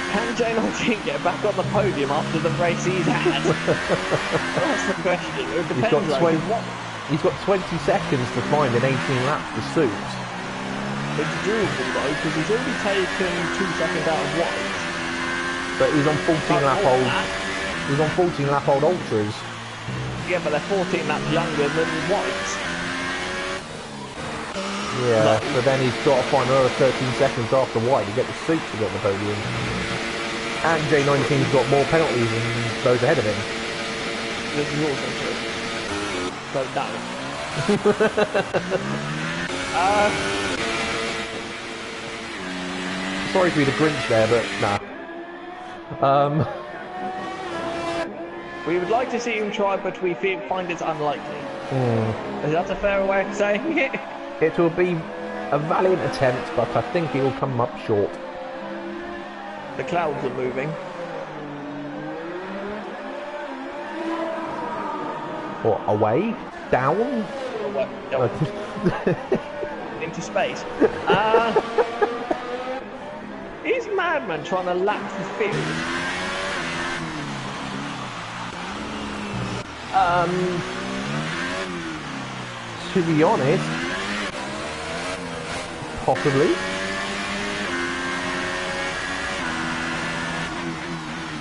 Can J19 get back on the podium after the race he's had? That's the question. It depends. He's got 20 seconds to find in 18 laps to suit. It's doable though, because he's already taken 2 seconds out of White. But he's on 14 lap old. He's on 14 lap old ultras. Yeah, but they're 14 laps younger than White. Yeah, but then he's got to find another 13 seconds after White to get the suit to get the podium. And J19's got more penalties than those ahead of him. This is also true. So no. Sorry to be the Grinch there, but nah. We would like to see him try, but we find it unlikely. Is that a fair way of saying it? It will be a valiant attempt, but I think he will come up short. The clouds are moving. What, away? Down? Into space. Is Madman trying to lap the field? To be honest, possibly.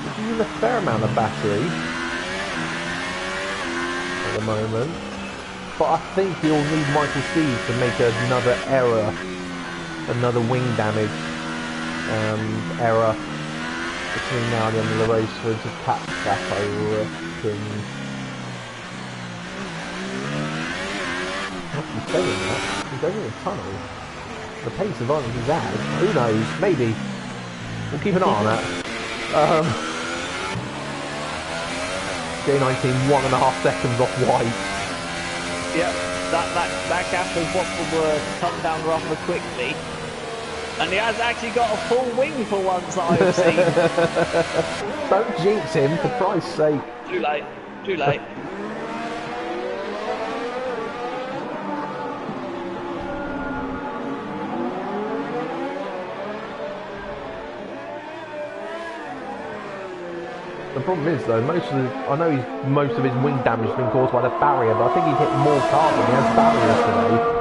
He's using a fair amount of battery at the moment, but I think he'll need Michael Steve to make another error, another wing damage error between now and the end of the race for him to catch that, I reckon. He's saying that. He's going in a tunnel. The pace of Vernon he's at. Who knows? Maybe. We'll keep an eye on that. J19 1.5 seconds off White. Yep, that gap has what's the word, come down rather quickly. And he has actually got a full wing for once that I've seen. Don't jinx him, for Christ's sake. Too late. Too late. The problem is though, I know most of his wing damage has been caused by the barrier, but I think he's hit more cars than he has barriers today.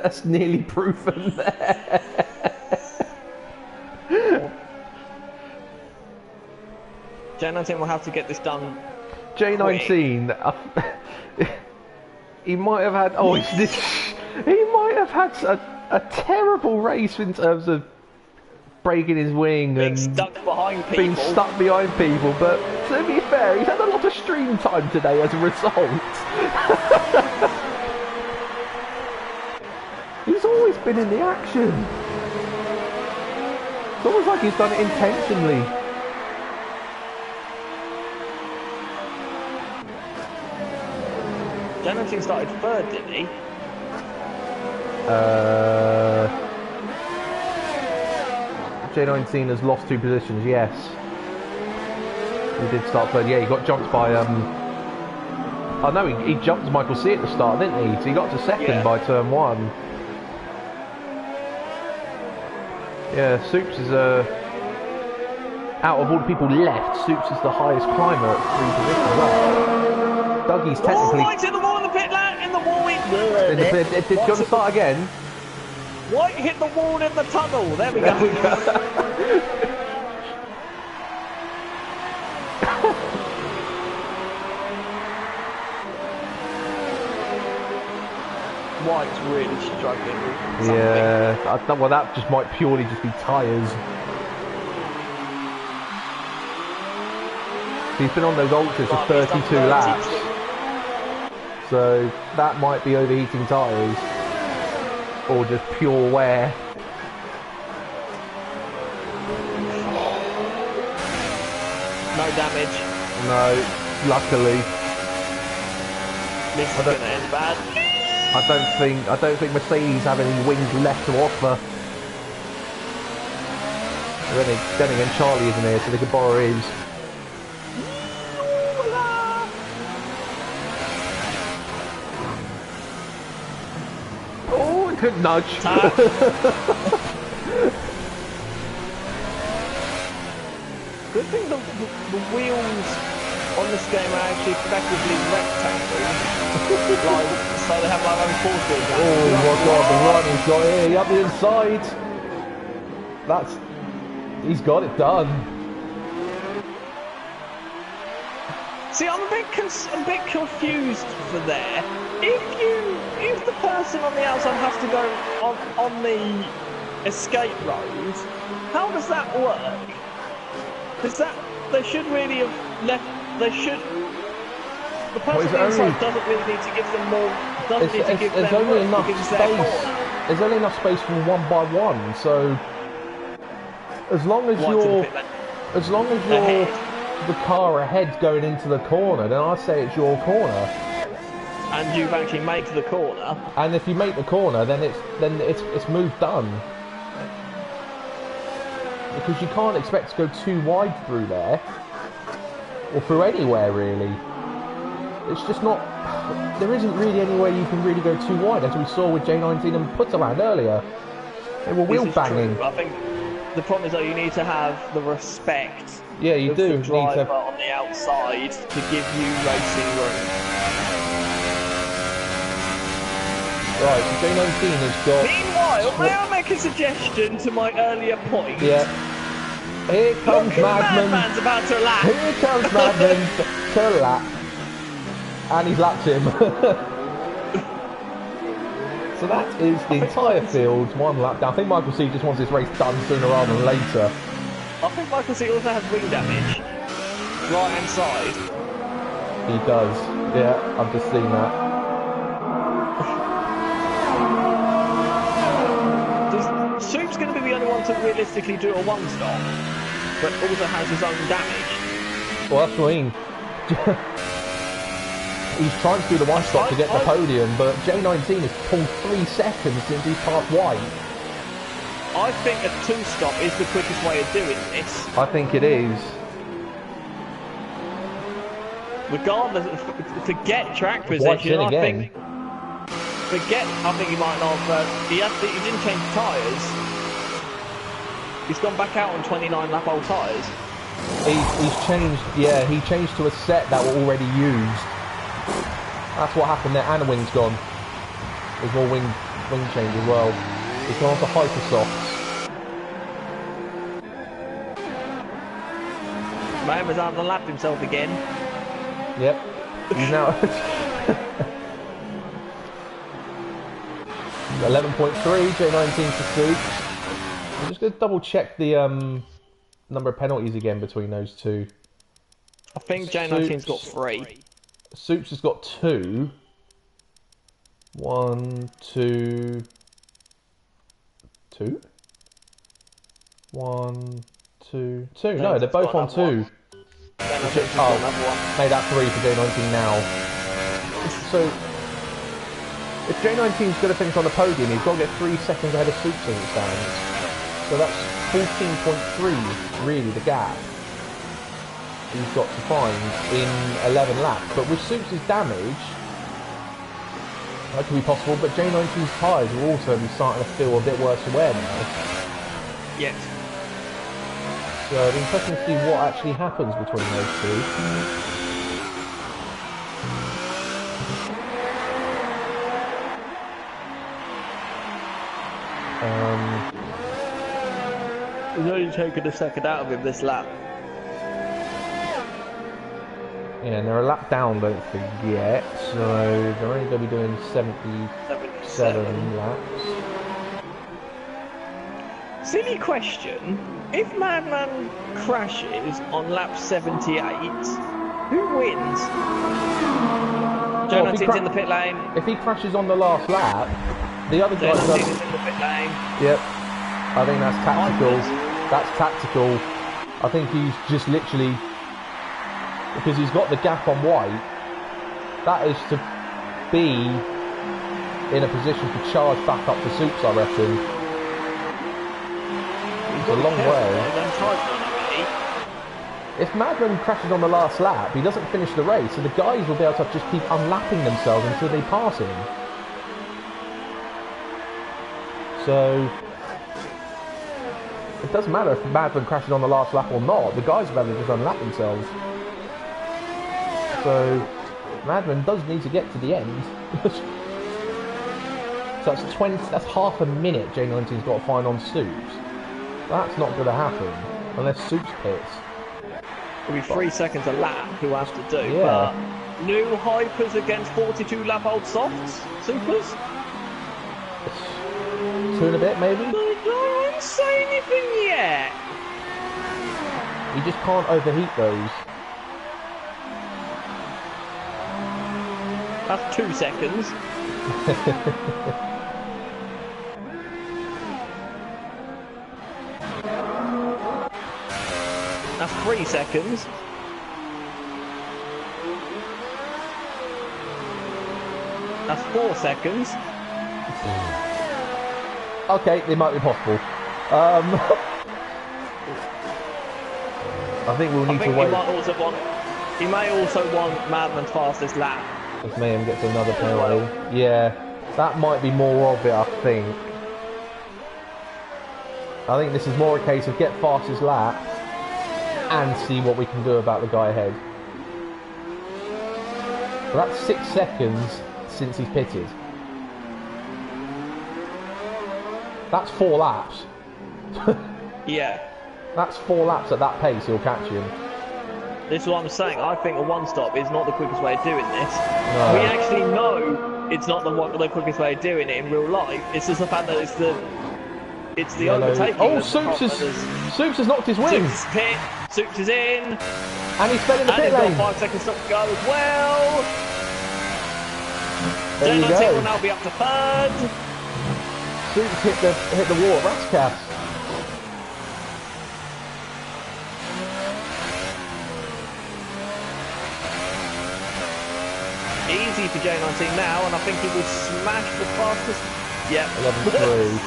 That's nearly proven there. J19 will have to get this done. J19, he might have had. Oh, he might have had a terrible race in terms of breaking his wing being and stuck behind people. being stuck behind people. But to be fair, he's had a lot of stream time today as a result. He's always been in the action. It's almost like he's done it intentionally. J19 started third, didn't he? J19 has lost 2 positions, yes. He did start third, yeah, he got jumped by, oh no, he jumped Michael C at the start, didn't he? So he got to second by turn 1. Yeah, Soups is, out of all the people left, Soups is the highest climber at 3 positions up. Dougie's technically... Oh, White's in the wall in the pit lane, in the wall, Did you want to start again? White hit the wall in the tunnel, there we go. White's really struggling with something. Yeah, well that just might purely just be tyres. He's been on those ultras for 32 laps. So that might be overheating tyres. Or just pure wear. No damage. No, luckily. This is going to end bad. I don't think Mercedes have any wings left to offer. Then again, Charlie isn't here, so they could borrow his. Oh, good nudge. Good thing the wheels on this game are actually effectively rectangles. Like, so they have like only 4 wheels. Oh my god, the run he's got here, up the inside. He's got it done. See, I'm a bit confused for there. If the person on the outside has to go on the escape road, how does that work? They should really have left. They should. The person on the inside doesn't really need to give them more. Doesn't need to give them more. There's only enough space. There's only enough space for 1 by 1. So as long as you're the car ahead going into the corner, then I'd say it's your corner. And you've actually made the corner. And if you make the corner, then it's move done. Because you can't expect to go too wide through there, or through anywhere really. It's just not. There isn't really anywhere you can really go too wide, as we saw with J19 and Putterland earlier. They were wheel banging. True. I think the problem is though you need to have the respect. Yeah, you do. The driver on the outside to give you racing room. Right, so J19 has got... Meanwhile, may I make a suggestion to my earlier point? Yeah. Here comes Madman. Madman's about to lap. Here comes Madman to lap. And he's lapped him. So that is the entire field, 1 lap down. I think Michael C just wants this race done sooner rather than later. I think Michael C also has wing damage. Right hand side. He does. Yeah, I've just seen that. Soup's going to be the only one to realistically do a 1-stop, but also has his own damage. Well, that's what I mean. He's trying to do the 1-stop to get the podium, but J19 has pulled 3 seconds since he's passed White. I think a 2-stop is the quickest way of doing this. I think it is. Regardless, forget track position, I think he might not have. He didn't change tyres. He's gone back out on 29 lap old tyres. He's changed. Yeah, he changed to a set that were already used. That's what happened there. And the wing's gone. There's more wing change as well. He's gone on to hyper softs. Mahama's underlapped himself again. Yep. He's now 11.3, J19 to Soup. I'm just going to double check the number of penalties again between those two. I think J19's got 3. Soups has got 2. 1, 2, 2? 1, 2, 2. No, they're both on 2. Oh, made that 3 for J19 now. So, if J19's going to finish on the podium, he's got to get 3 seconds ahead of Soups as it stands. So that's 14.3, really, the gap he's got to find in 11 laps. But with Soups' damage, that could be possible, but J19's tyres will also be starting to feel a bit worse wear now. Yes. So it'll be interesting to see what actually happens between those two. He's only taken a second out of him this lap. Yeah, and they're a lap down, don't forget, so they're only going to be doing 77 laps. Silly question. If Madman crashes on lap 78, who wins? Jonathan's in the pit lane. If he crashes on the last lap, the other guy does... in the pit lane. Yep. I think that's tactical. That's tactical. I think he's just literally... Because he's got the gap on White, that is to be in a position to charge back up to Soups, I reckon. It's a long way. If Madman crashes on the last lap, he doesn't finish the race, so the guys will be able to just keep unlapping themselves until they pass him. So it doesn't matter if Madman crashes on the last lap or not, the guys will be able to just unlap themselves. So Madman does need to get to the end. So that's half a minute J19's got to find on Soups. That's not going to happen unless Soups pits. It'll be 3 seconds a lap who has to do. Yeah. But new hypers against 42 lap old softs, Supers. 2 and a bit maybe. I don't say anything yet. You just can't overheat those. That's 2 seconds. That's 3 seconds. That's 4 seconds. Okay, it might be possible. I think we'll need to wait. He may also want Madman's fastest lap. If Mayhem gets another penalty. Yeah, that might be more of it, I think. I think this is more a case of get fastest lap and see what we can do about the guy ahead. But that's 6 seconds since he's pitted. That's 4 laps. Yeah. That's 4 laps at that pace, he'll catch him. This is what I'm saying. I think a one-stop is not the quickest way of doing this. No. We actually know it's not the quickest way of doing it in real life. It's just the fact that it's the overtaking. Oh, Soups has knocked his wing. Soups is pit. Soups is in. And he's fell in the pit lane. And he's got 5 seconds to go as well. There you J19 go. will now be up to 3rd. Soups hit the wall at Rascas. Easy for J19 now, and I think he will smash the fastest. Yep. 11.3.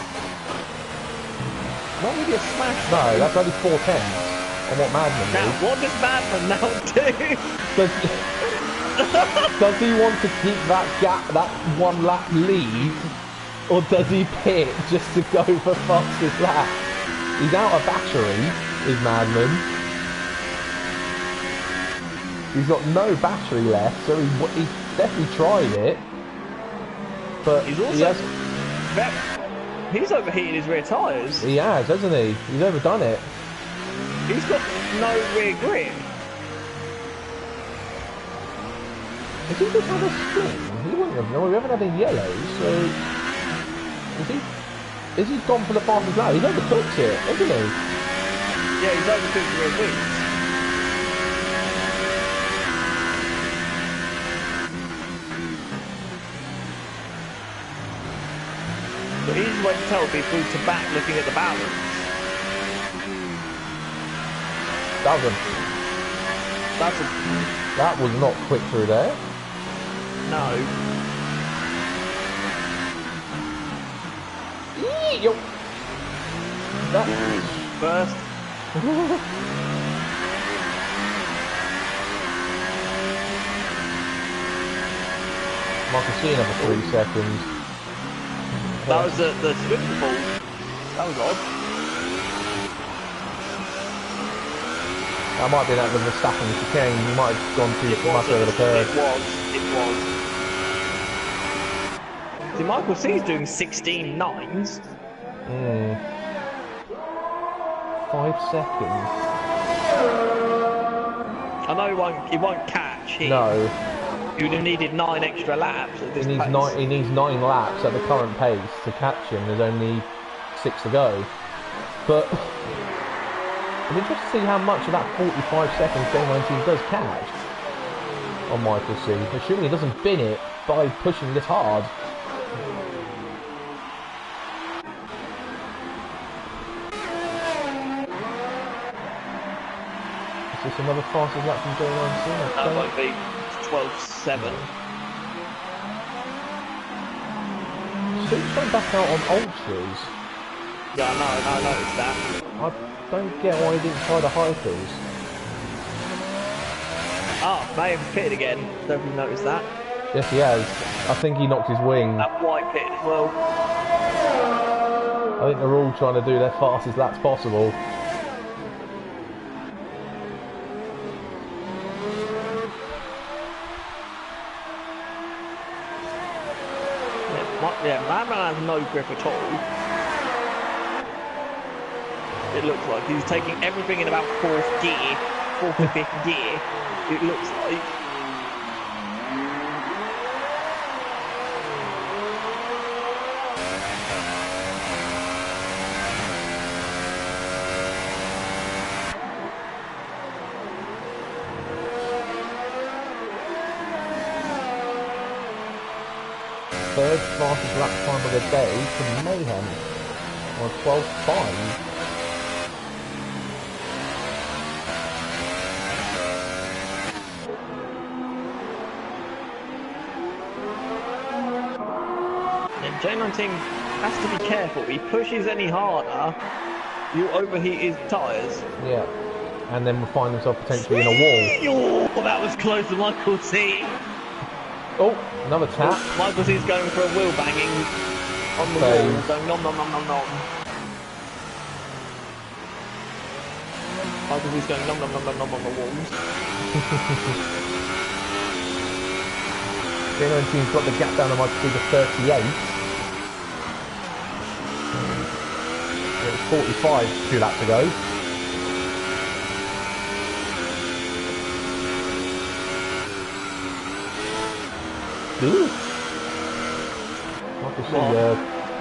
Not really a smash. No, that's only 4 tenths on what Madman Now, is. what does Vernon now do? Does he want to keep that gap, that 1 lap lead, or does he pit just to go for fastest lap? He's out of battery, is Madman. He's got no battery left, so he's definitely tried it. But he's also he's overheated his rear tyres. He has, hasn't he? He's overdone it. He's got no rear grip. Has he just had a spin? He wouldn't have. No, we haven't had any yellows, so is he gone for the fastest lap? He's overcooked it, hasn't he? Yeah, he's overcooked the rear wheels. But he just went to tell people to back looking at the balance. That was not quick through there. No. Yo. That First. Michael C another 3 seconds. That was the swift ball. That was odd. That might be that with the Verstappen chicane. You might have gone too much over the curve. It was. See, Michael C's doing 16 nines. 5 seconds. I know he won't catch here. No. He would have needed 9 extra laps at this He needs pace. he needs 9 laps at the current pace to catch him. There's only 6 to go. But I'm interested to see how much of that 45 seconds J19 does catch on Michael C. Assuming he doesn't bin it by pushing this hard. Is this another fastest lap from J19? That might be 12.7. Who's going back out on ultras? Yeah, I noticed that. I don't get why he didn't try the hypers. Ah, may have pitted again. Don't know if you noticed that. Yes, he has. I think he knocked his wing. That white pit as well. I think they're all trying to do their fastest laps possible. Yeah, Vernon has no grip at all. It looks like he's taking everything in about fourth to fifth gear. It looks like. Third fastest lap time of the day for Mayhem on 12.5. And J19 has to be careful. He pushes any harder, you overheat his tyres. Yeah, and then we'll find himself potentially in a wall. Oh, that was close to Michael C. Oh, another tap. Michael C's going for a wheel banging on the wall, going nom nom nom nom nom. Michael C's going nom nom nom nom nom on the walls. J19's got the gap down on Michael C to 38. It's 45 2 laps ago. Ooh.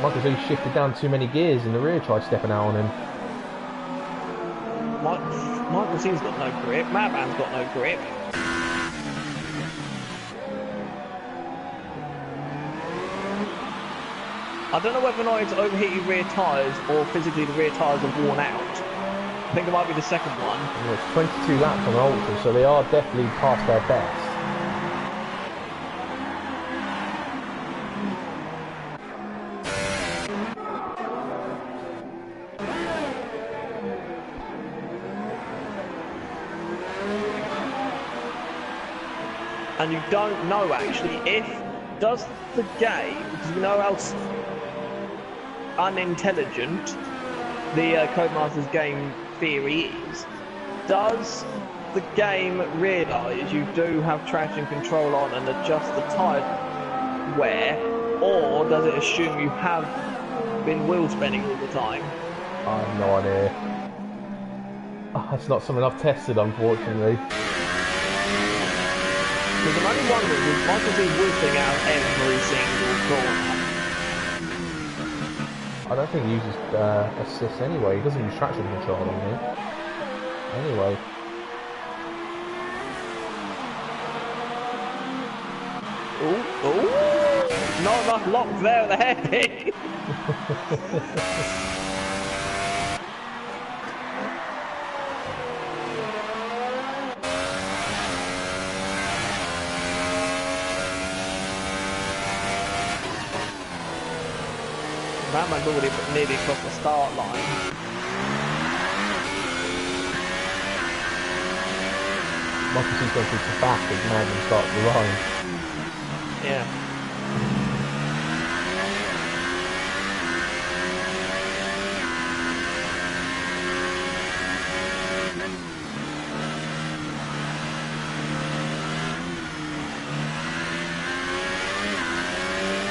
Michael C shifted down too many gears and the rear tried stepping out on him. Michael C's got no grip, Madman's got no grip. I don't know whether or not it's overheated rear tyres or physically the rear tyres are worn out. I think it might be the second one. Well, it's 22 laps on Ultra, so they are definitely past their best. And you don't know actually if does the game, because you know how unintelligent the Codemasters game theory is, does the game realise you do have traction control on and adjust the tyre wear, or does it assume you have been wheel spinning all the time? I have no idea. Oh, that's not something I've tested, unfortunately. Because I'm only wondering, is Michael C whipping out every single corner? I don't think he uses assists anyway. He doesn't use traction control on me. Anyway. Ooh. Not enough lock there at the hairpin. That man's already nearly across the start line. Michael C's going through the back as Madman starts the line. Yeah.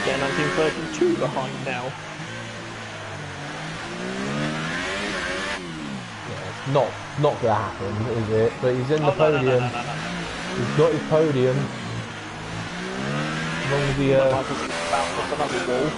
Yeah, 1932 behind now. Not going to happen, is it? But he's in the podium. No. He's got his podium. As long as he Michael's bounced off another wall.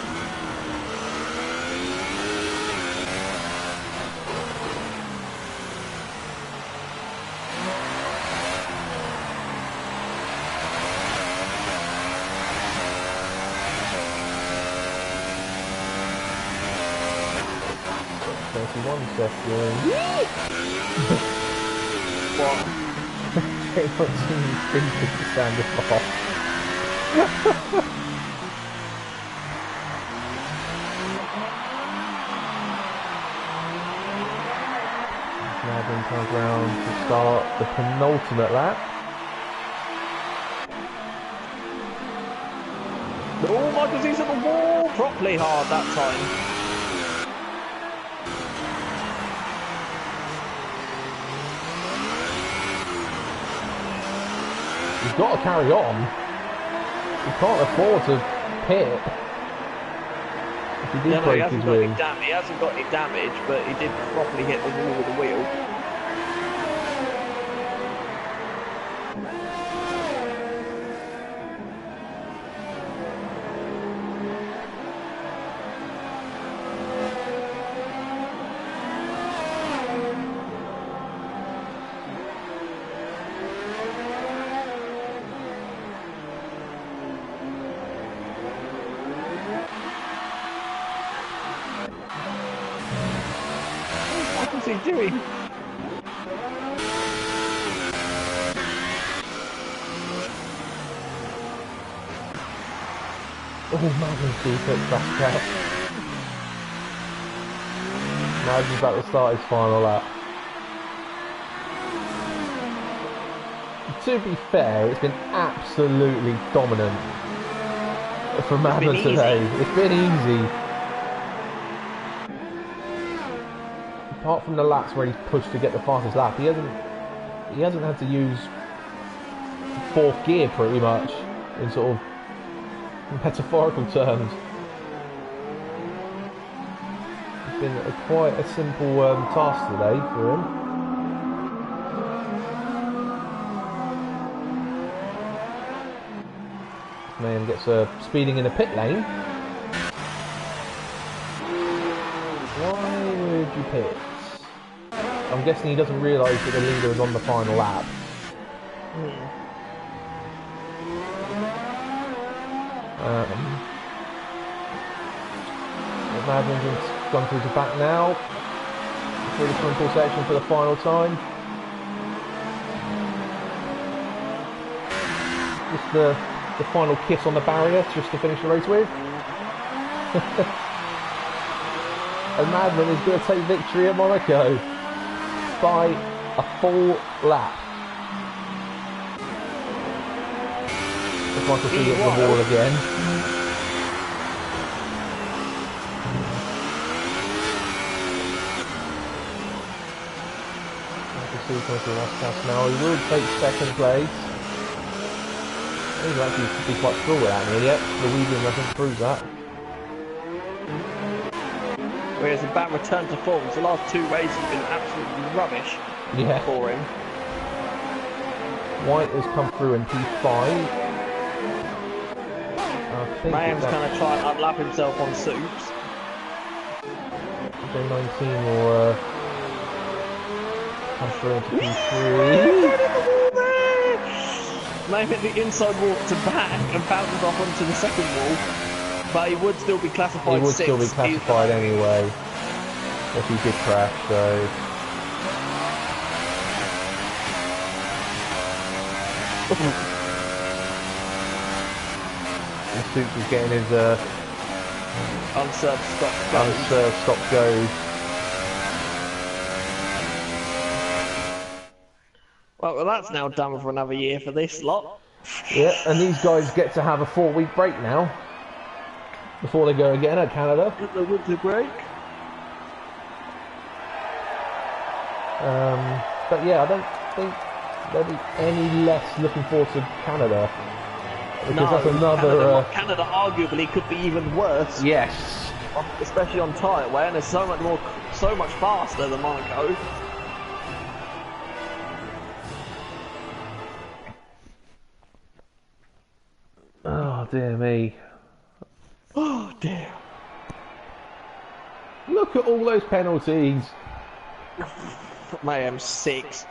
One second. What? They got too many speakers to stand it off. Madden comes round to start the penultimate lap. Oh, Michael's he's at the wall properly hard that time. He's got to carry on. He can't afford to pit. If he did break his wing. He hasn't got any damage, but he did properly hit the wall with the wheel. What's he doing? Oh, Madden's defense back out. Madden's about to start his final lap. To be fair, it's been absolutely dominant for Madden today. It's been easy. Apart from the laps where he's pushed to get the fastest lap, he hasn't had to use fourth gear pretty much in sort of metaphorical terms. It's been quite a simple task today for him. Man gets speeding in a pit lane. Why would you pit? I'm guessing he doesn't realise that the leader is on the final lap. Madden's gone through the back now. Through the front section for the final time. Just the final kiss on the barrier just to finish the race with. And Madden is going to take victory at Monaco by a full lap. If I can see it on the wall again. I can see coming through last pass now. He will take second place. He's actually be quite full without me yet. The weaving I think proves that. Whereas a bad return to form. The last two races have been absolutely rubbish for him. White has come through in P5. Graham's going to try and unlap himself on Soups. Day 19 will come through into P3. May hit the inside wall to back and bounces off onto the second wall. But he would still be classified. He would still be classified anyway, if he did crash, so... And Soups is getting his unserved stop go. Well, that's now done for another year for this lot. Yeah, and these guys get to have a 4-week break now. Before they go again at Canada. The winter break. But yeah, I don't think they'll be any less looking forward to Canada. Because that's another... Canada arguably could be even worse. Yes. Especially on tyre wear, and it's so much faster than Monaco. Oh dear me. Oh dear. Look at all those penalties. Mayhem 6.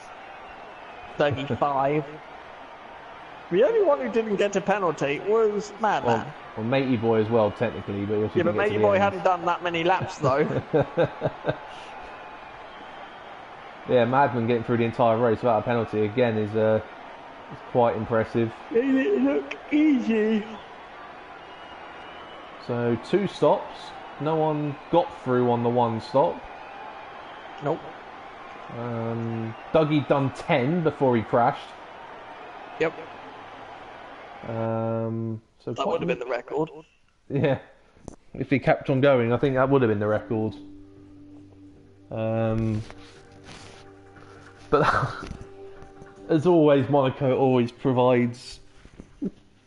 35. The only one who didn't get a penalty was Madman. Well, Matey Boy as well, technically. But yeah, but Matey Boy hadn't done that many laps, though. Yeah, Madman getting through the entire race without a penalty again is quite impressive. Made it look easy. So 2 stops. No one got through on the 1 stop. Nope. Dougie done 10 before he crashed. Yep. So That would have been the record. Yeah, if he kept on going, I think that would have been the record. But as always, Monaco always provides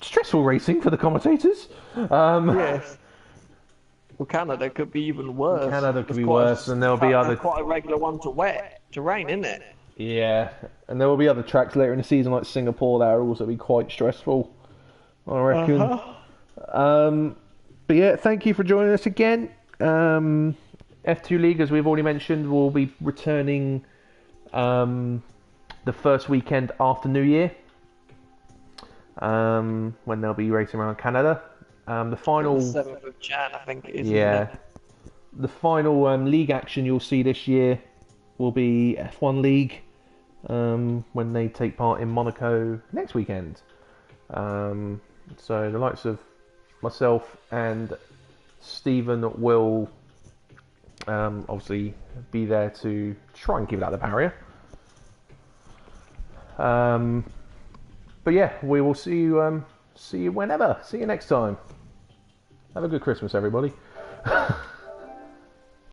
stressful racing for the commentators. Yes. Well, Canada could be even worse. Canada could be worse, and there'll be other. Quite a regular one to rain, isn't it? Yeah, and there will be other tracks later in the season, like Singapore, that will also be quite stressful, I reckon. But yeah, thank you for joining us again. F2 League, as we've already mentioned, will be returning the first weekend after New Year, when they'll be racing around Canada. The final 7th of Jan, I think it is. Yeah. The final league action you'll see this year will be F1 League, when they take part in Monaco next weekend. So the likes of myself and Stephen will obviously be there to try and keep it out of the barrier. But yeah, we will see you whenever. See you next time. Have a good Christmas, everybody.